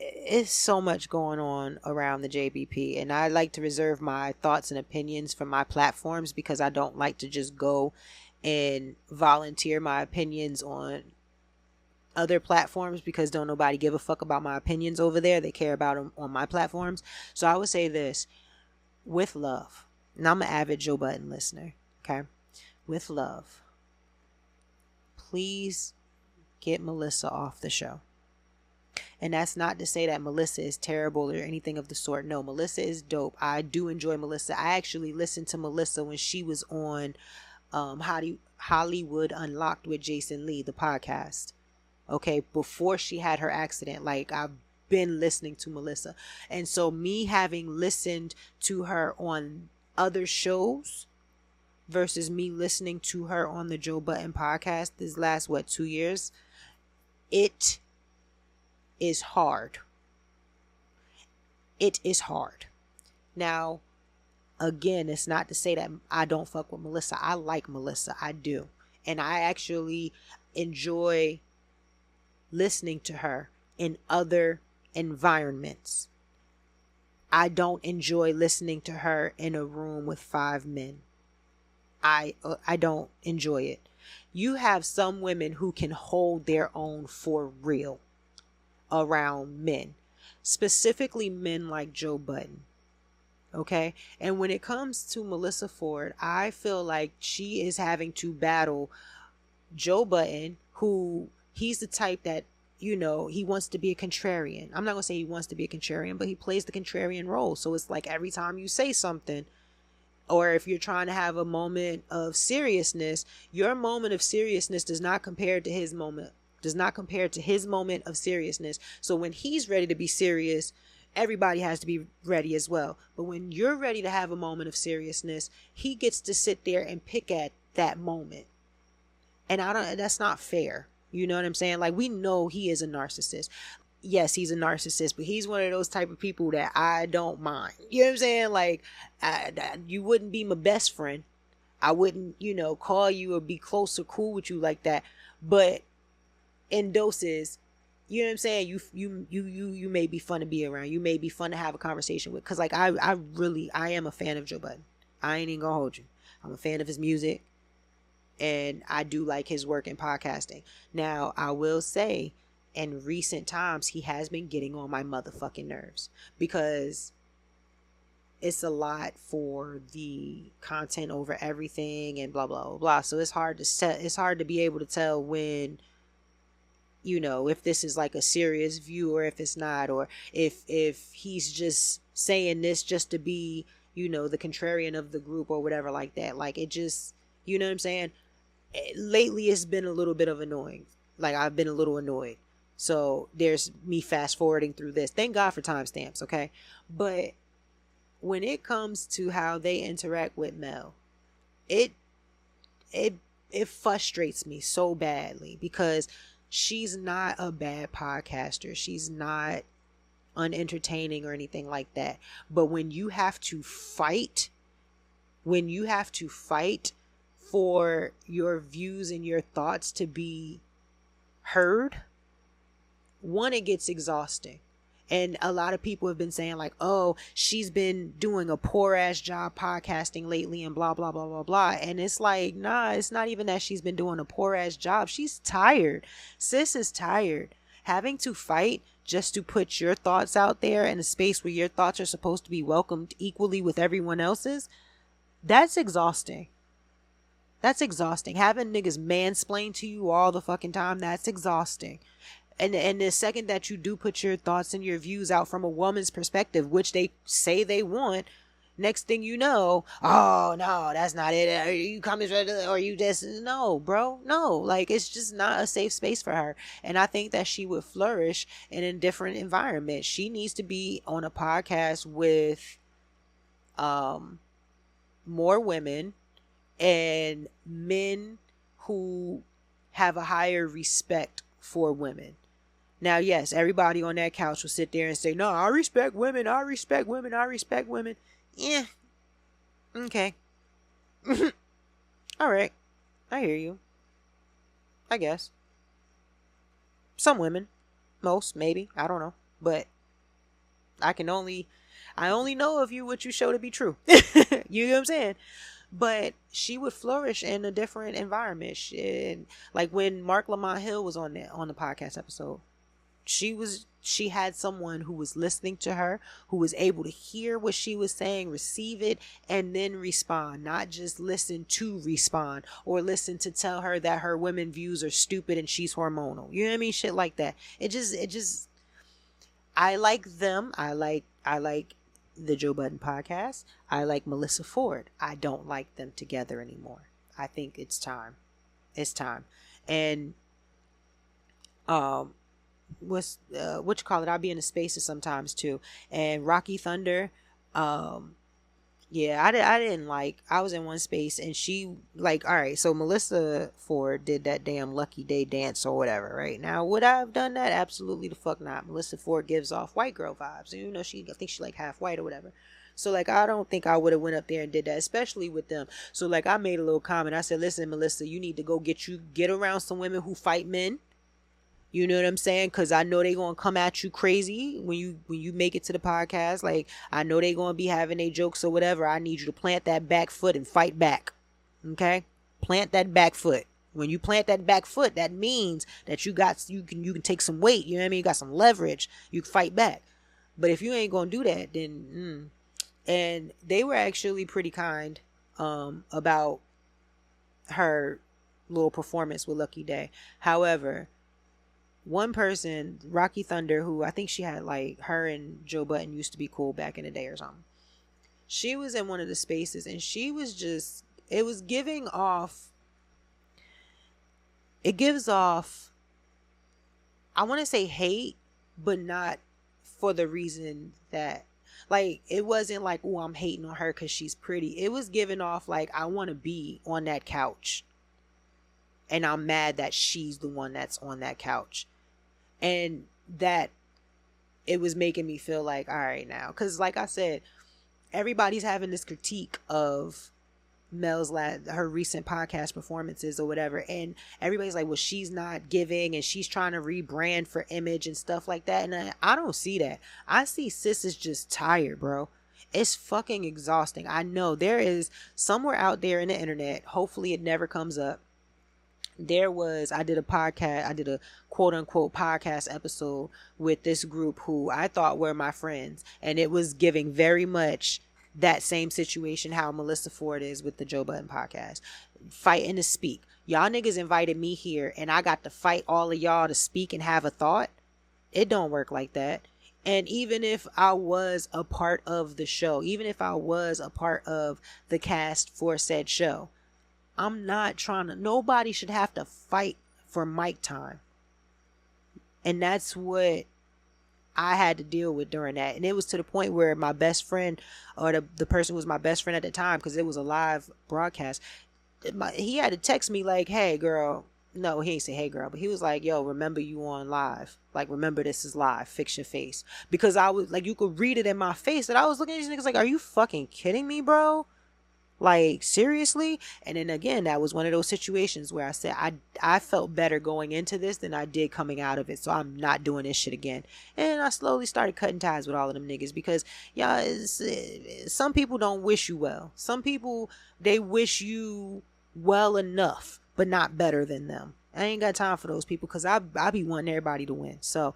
it's so much going on around the JBP, and I like to reserve my thoughts and opinions for my platforms because I don't like to just go and volunteer my opinions on other platforms, because don't nobody give a fuck about my opinions over there. They care about them on my platforms. So I would say this, with love, and I'm an avid Joe Budden listener, okay? With love, please get Melissa off the show. And that's not to say that Melissa is terrible or anything of the sort. No, Melissa is dope. I do enjoy Melissa. I actually listened to Melissa when she was on Hollywood Unlocked with Jason Lee, the podcast. Okay, before she had her accident. Like, I've been listening to Melissa. And so me having listened to her on other shows versus me listening to her on the Joe Budden podcast this last, 2 years, it is hard. It is hard. Now, again, it's not to say that I don't fuck with Melissa. I like Melissa. I do. And I actually enjoy listening to her in other environments. I don't enjoy listening to her in a room with 5 men. I don't enjoy it. You have some women who can hold their own for real around men, specifically men like Joe Budden. Okay, and when it comes to Melissa Ford, I feel like she is having to battle Joe Budden, who he's the type that, you know, he wants to be a contrarian. I'm not gonna say he wants to be a contrarian, but he plays the contrarian role. So it's like every time you say something, or if you're trying to have a moment of seriousness, your moment of seriousness does not compare to his moment of seriousness. So when he's ready to be serious, everybody has to be ready as well. But when you're ready to have a moment of seriousness, he gets to sit there and pick at that moment. And that's not fair. You know what I'm saying? Like, we know he is a narcissist. Yes, he's a narcissist, but he's one of those type of people that I don't mind. You know what I'm saying? Like, you wouldn't be my best friend. I wouldn't, call you or be close or cool with you like that. But in doses, you know what I'm saying? You may be fun to be around. You may be fun to have a conversation with. Cause like I am a fan of Joe Budden. I ain't even gonna hold you. I'm a fan of his music, and I do like his work in podcasting. Now, I will say, in recent times, he has been getting on my motherfucking nerves because it's a lot for the content over everything and blah blah blah blah. So it's hard to be able to tell when, if this is like a serious view or if it's not, or if he's just saying this just to be, the contrarian of the group or whatever like that. Like, it just, you know what I'm saying? Lately, it's been a little bit of annoying. Like, I've been a little annoyed. So there's me fast forwarding through this. Thank God for timestamps, okay? But when it comes to how they interact with Mel, it frustrates me so badly because she's not a bad podcaster. She's not unentertaining or anything like that. But when you have to fight for your views and your thoughts to be heard, one, it gets exhausting. And a lot of people have been saying like, oh, she's been doing a poor ass job podcasting lately and blah, blah, blah, blah, blah. And it's like, nah, it's not even that she's been doing a poor ass job. She's tired. Sis is tired. Having to fight just to put your thoughts out there in a space where your thoughts are supposed to be welcomed equally with everyone else's, that's exhausting. That's exhausting. Having niggas mansplain to you all the fucking time, that's exhausting. And the second that you do put your thoughts and your views out from a woman's perspective, which they say they want, Next thing you know, oh no, that's not it. Are you coming or you just no, bro? No, like it's just not a safe space for her. And I think that she would flourish in a different environment. She needs to be on a podcast with more women and men who have a higher respect for women. Now, yes, everybody on that couch will sit there and say, no, I respect women. I respect women. I respect women. Yeah. Okay. All right. I hear you. I guess. Some women. Most, maybe. I don't know. But I only know of you what you show to be true. You know what I'm saying? But she would flourish in a different environment. Like when Mark Lamont Hill was on the podcast episode, she had someone who was listening to her, who was able to hear what she was saying, receive it, and then respond. Not just listen to respond or listen to tell her that her women views are stupid and she's hormonal. You know what I mean? Shit like that. It just I like them. I like the Joe Budden podcast. I like Melissa Ford. I don't like them together anymore. I think it's time. It's time. And what you call it? I'll be in the spaces sometimes too. And Rocky Thunder, yeah, I didn't like. I was in one space and she like, all right. So Melissa Ford did that damn Lucky Day dance or whatever. Right now, would I have done that? Absolutely the fuck not. Melissa Ford gives off white girl vibes. You know, I think she like half white or whatever. So like, I don't think I would have went up there and did that, especially with them. So like, I made a little comment. I said, listen, Melissa, you need to go get around some women who fight men. You know what I'm saying? Because I know they going to come at you crazy when you make it to the podcast. Like, I know they going to be having their jokes or whatever. I need you to plant that back foot and fight back. Okay? Plant that back foot. When you plant that back foot, that means that you can take some weight. You know what I mean? You got some leverage. You can fight back. But if you ain't going to do that, then... And they were actually pretty kind about her little performance with Lucky Day. However... one person, Rocky Thunder, who I think she had like her and Joe Budden used to be cool back in the day or something. She was in one of the spaces and she was just, it gives off, I want to say hate, but not for the reason that, like, it wasn't like, oh, I'm hating on her because she's pretty. It was giving off like, I want to be on that couch. And I'm mad that she's the one that's on that couch. And that it was making me feel like, all right now. Because like I said, everybody's having this critique of her recent podcast performances or whatever. And everybody's like, well, she's not giving and she's trying to rebrand for image and stuff like that. And I don't see that. I see sis is just tired, bro. It's fucking exhausting. I know there is somewhere out there in the internet. Hopefully it never comes up. I did a quote unquote podcast episode with this group who I thought were my friends. And it was giving very much that same situation how Melissa Ford is with the Joe Budden podcast. Fighting to speak. Y'all niggas invited me here and I got to fight all of y'all to speak and have a thought. It don't work like that. And even if I was a part of the show, even if I was a part of the cast for said show, I'm not nobody should have to fight for mic time. And that's what I had to deal with during that. And it was to the point where my best friend, or the person who was my best friend at the time, because it was a live broadcast, he had to text me like, hey girl. No, he ain't say hey girl, but he was like, yo, remember you on live. Like, remember this is live. Fix your face. Because I was like, you could read it in my face that I was looking at these niggas like, are you fucking kidding me, bro? Like, seriously? And then again, that was one of those situations where I said I felt better going into this than I did coming out of it. So I'm not doing this shit again. And I slowly started cutting ties with all of them niggas because, yeah, some people don't wish you well. Some people, they wish you well enough, but not better than them. I ain't got time for those people because I be wanting everybody to win. So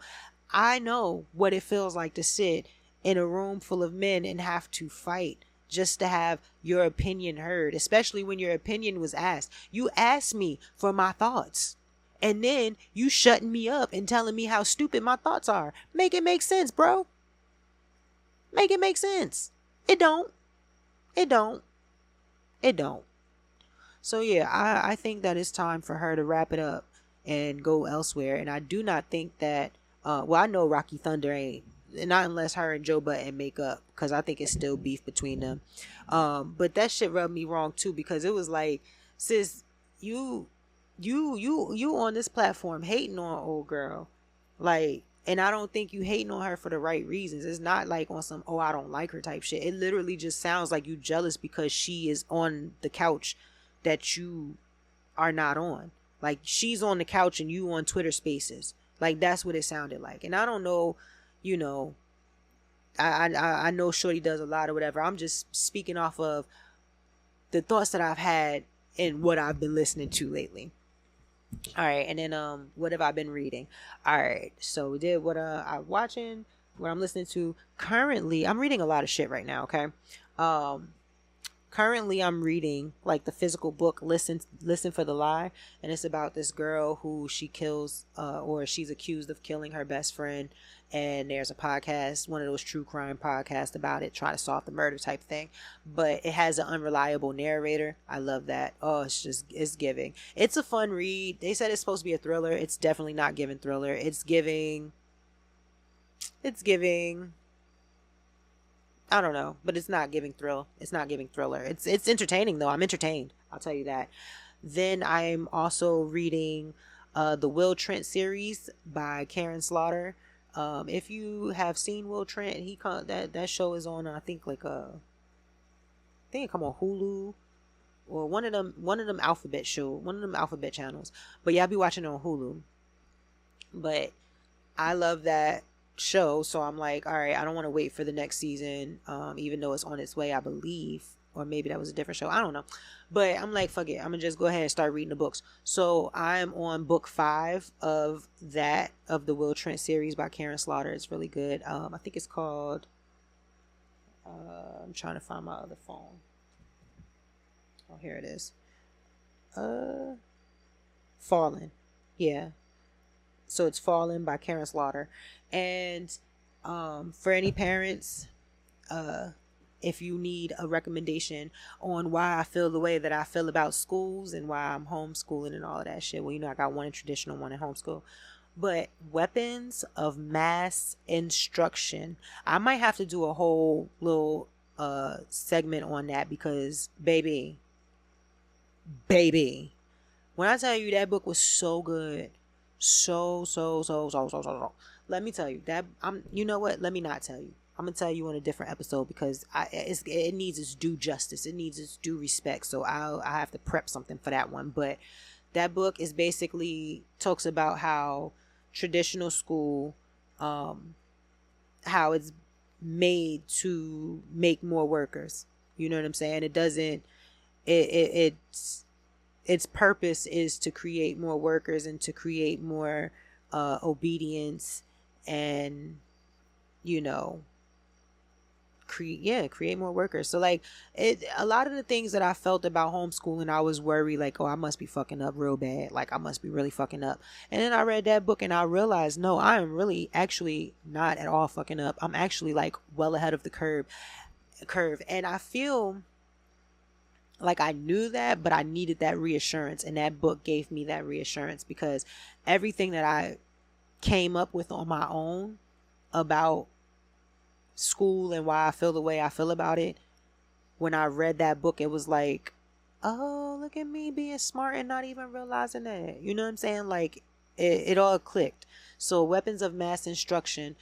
I know what it feels like to sit in a room full of men and have to fight just to have your opinion heard, especially when your opinion was asked. You asked me for my thoughts, and then you shutting me up and telling me how stupid my thoughts are. Make it make sense, bro. Make it make sense. It don't. It don't. It don't. So yeah, I think that it's time for her to wrap it up and go elsewhere. And I do not think that well, I know Rocky Thunder ain't, not unless her and Joe Budden make up, because I think it's still beef between them. But that shit rubbed me wrong too, because it was like, sis, you you on this platform hating on old girl, like, and I don't think you hating on her for the right reasons. It's not like on some, oh, I don't like her type shit. It literally just sounds like you jealous because she is on the couch that you are not on. Like, she's on the couch and you on Twitter Spaces. Like, that's what it sounded like. And I don't know, you know, I know Shorty does a lot or whatever. I'm just speaking off of the thoughts that I've had and what I've been listening to lately. All right, and then what have I been reading? All right, so we did what I'm watching, what I'm listening to. Currently, I'm reading a lot of shit right now. Okay, currently I'm reading like the physical book, Listen for the Lie, and it's about this girl who she kills, or she's accused of killing her best friend. And there's a podcast, one of those true crime podcasts about it, trying to solve the murder type thing. But it has an unreliable narrator. I love that. Oh, it's giving. It's a fun read. They said it's supposed to be a thriller. It's definitely not giving thriller. It's giving, I don't know, but it's not giving thrill. It's not giving thriller. It's entertaining though. I'm entertained. I'll tell you that. Then I'm also reading the Will Trent series by Karen Slaughter. If you have seen Will Trent, that show is on, I think like I think it come on Hulu or one of them alphabet channels. But yeah, I'll be watching it on Hulu. But I love that show, so I'm like, all right, I don't want to wait for the next season, even though it's on its way, I believe, or maybe that was a different show, I don't know. But I'm like, fuck it, I'm gonna just go ahead and start reading the books. So I'm on book 5 of the Will Trent series by Karen Slaughter. It's really good. I think it's called I'm trying to find my other phone. Oh, here it is. Fallen. Yeah, so it's Fallen by Karen Slaughter. And for any parents, if you need a recommendation on why I feel the way that I feel about schools and why I'm homeschooling and all of that shit. Well, you know, I got one in traditional, one in homeschool. But Weapons of Mass Instruction, I might have to do a whole little segment on that, because baby, when I tell you that book was so good, so. Let me tell you that you know what? Let me not tell you. I'm gonna tell you on a different episode, because it needs its due justice. It needs its due respect. So I have to prep something for that one. But that book is basically talks about how traditional school, how it's made to make more workers. You know what I'm saying? It doesn't. Its purpose is to create more workers and to create more obedience, and you know, create more workers. So like a lot of the things that I felt about homeschooling, I was worried like, oh, I must be fucking up real bad, like I must be really fucking up. And then I read that book and I realized, no, I am really actually not at all fucking up. I'm actually like well ahead of the curve. And I feel like I knew that, but I needed that reassurance, and that book gave me that reassurance, because everything that I came up with on my own about school and why I feel the way I feel about it, when I read that book, it was like, oh, look at me being smart and not even realizing that. You know what I'm saying? Like it all clicked. So Weapons of Mass Instruction,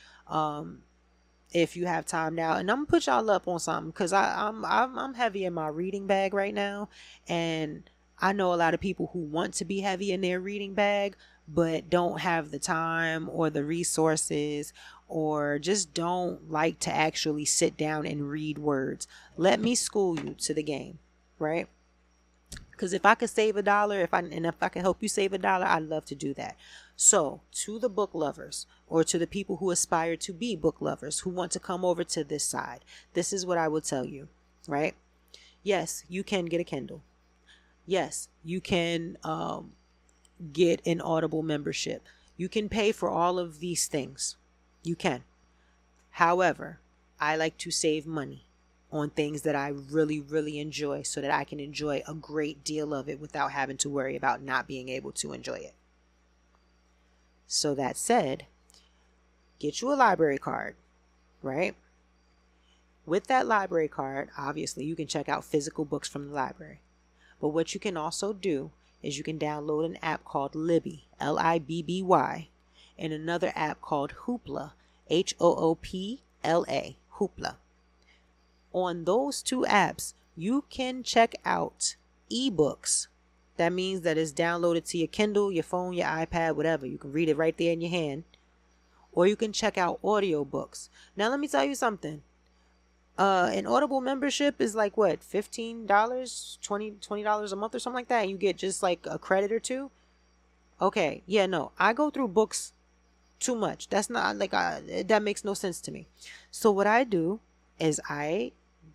if you have time now, and I'm gonna put y'all up on something, because I'm heavy in my reading bag right now, and I know a lot of people who want to be heavy in their reading bag but don't have the time or the resources, or just don't like to actually sit down and read words. Let me school you to the game, right? Because if I could save $1, if I could help you save $1, I'd love to do that. So to the book lovers, or to the people who aspire to be book lovers, who want to come over to this side, this is what I will tell you, right? Yes, you can get a Kindle. Yes, you can get an Audible membership. You can pay for all of these things. You can. However, I like to save money. on things that I really, really enjoy so that I can enjoy a great deal of it without having to worry about not being able to enjoy it. So that said, get you a library card, right? With that library card, obviously you can check out physical books from the library. But what you can also do is you can download an app called Libby, Libby, and another app called Hoopla, Hoopla, Hoopla. On those two apps, you can check out ebooks. That means that it's downloaded to your Kindle, your phone, your iPad, whatever. You can read it right there in your hand. Or you can check out audiobooks. Now, let me tell you something. An Audible membership is like what, $15, $20 a month or something like that. And you get just like a credit or two. Okay. Yeah, no, I go through books too much. That's not like, that makes no sense to me. So what I do is I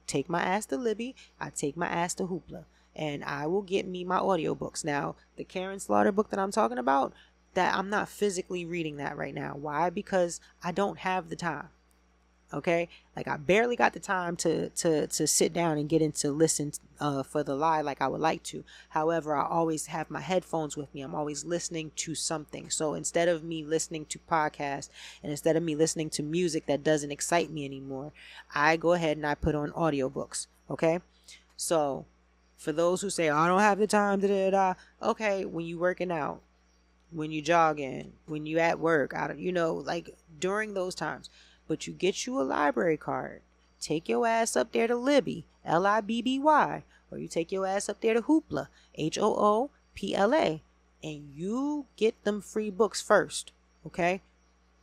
take my ass to Libby. I take my ass to Hoopla, and I will get me my audiobooks. Now, the Karen Slaughter book that I'm talking about, that I'm not physically reading that right now. Why? Because I don't have the time. Okay, like I barely got the time to sit down and get into listen for the lie like I would like to. However, I always have my headphones with me. I'm always listening to something. So instead of me listening to podcasts and instead of me listening to music that doesn't excite me anymore, I go ahead and I put on audiobooks. Okay, so for those who say, I don't have the time to okay, when you working out, when you jogging, when you at work, like during those times. But you get you a library card. Take your ass up there to Libby, Libby, or you take your ass up there to Hoopla, Hoopla, and you get them free books first. Okay?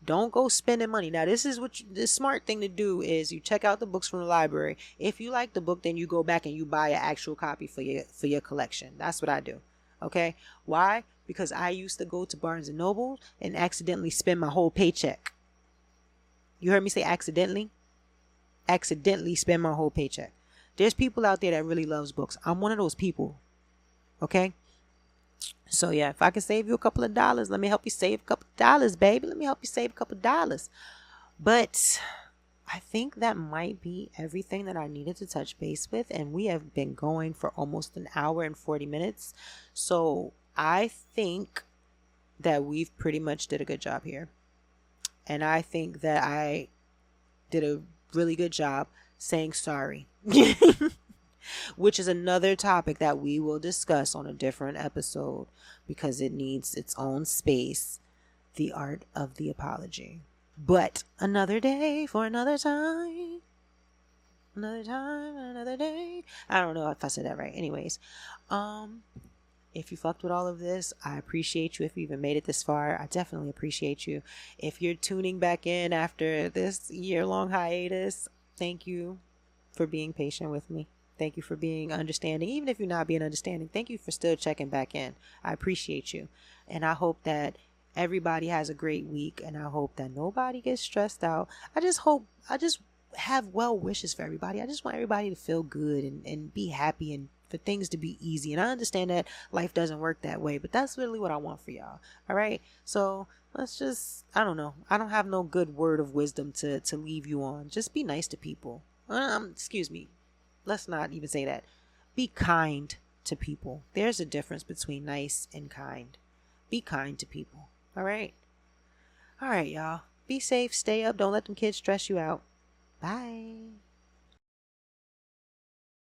Don't go spending money. Now, this is the smart thing to do is you check out the books from the library. If you like the book, then you go back and you buy an actual copy for your collection. That's what I do. Okay? Why? Because I used to go to Barnes & Noble and accidentally spend my whole paycheck. You heard me say accidentally? Accidentally spend my whole paycheck. There's people out there that really loves books. I'm one of those people. Okay? So yeah, if I can save you a couple of dollars, let me help you save a couple of dollars, baby. Let me help you save a couple of dollars. But I think that might be everything that I needed to touch base with. And we have been going for almost an hour and 40 minutes. So I think that we've pretty much did a good job here. And I think that I did a really good job saying sorry, which is another topic that we will discuss on a different episode because it needs its own space, the art of the apology. But another day for another time, another time, another day. I don't know if I said that right. Anyways, if you fucked with all of this, I appreciate you. If you even made it this far, I definitely appreciate you. If you're tuning back in after this year-long hiatus, thank you for being patient with me. Thank you for being understanding. Even if you're not being understanding, thank you for still checking back in. I appreciate you. And I hope that everybody has a great week. And I hope that nobody gets stressed out. I just have well wishes for everybody. I just want everybody to feel good and be happy and for things to be easy. And I understand that life doesn't work that way, but that's really what I want for y'all. All right. So let's just, I don't know. I don't have no good word of wisdom to leave you on. Just be nice to people. Excuse me. Let's not even say that. Be kind to people. There's a difference between nice and kind. Be kind to people. All right. All right, y'all. Be safe. Stay up. Don't let them kids stress you out. Bye.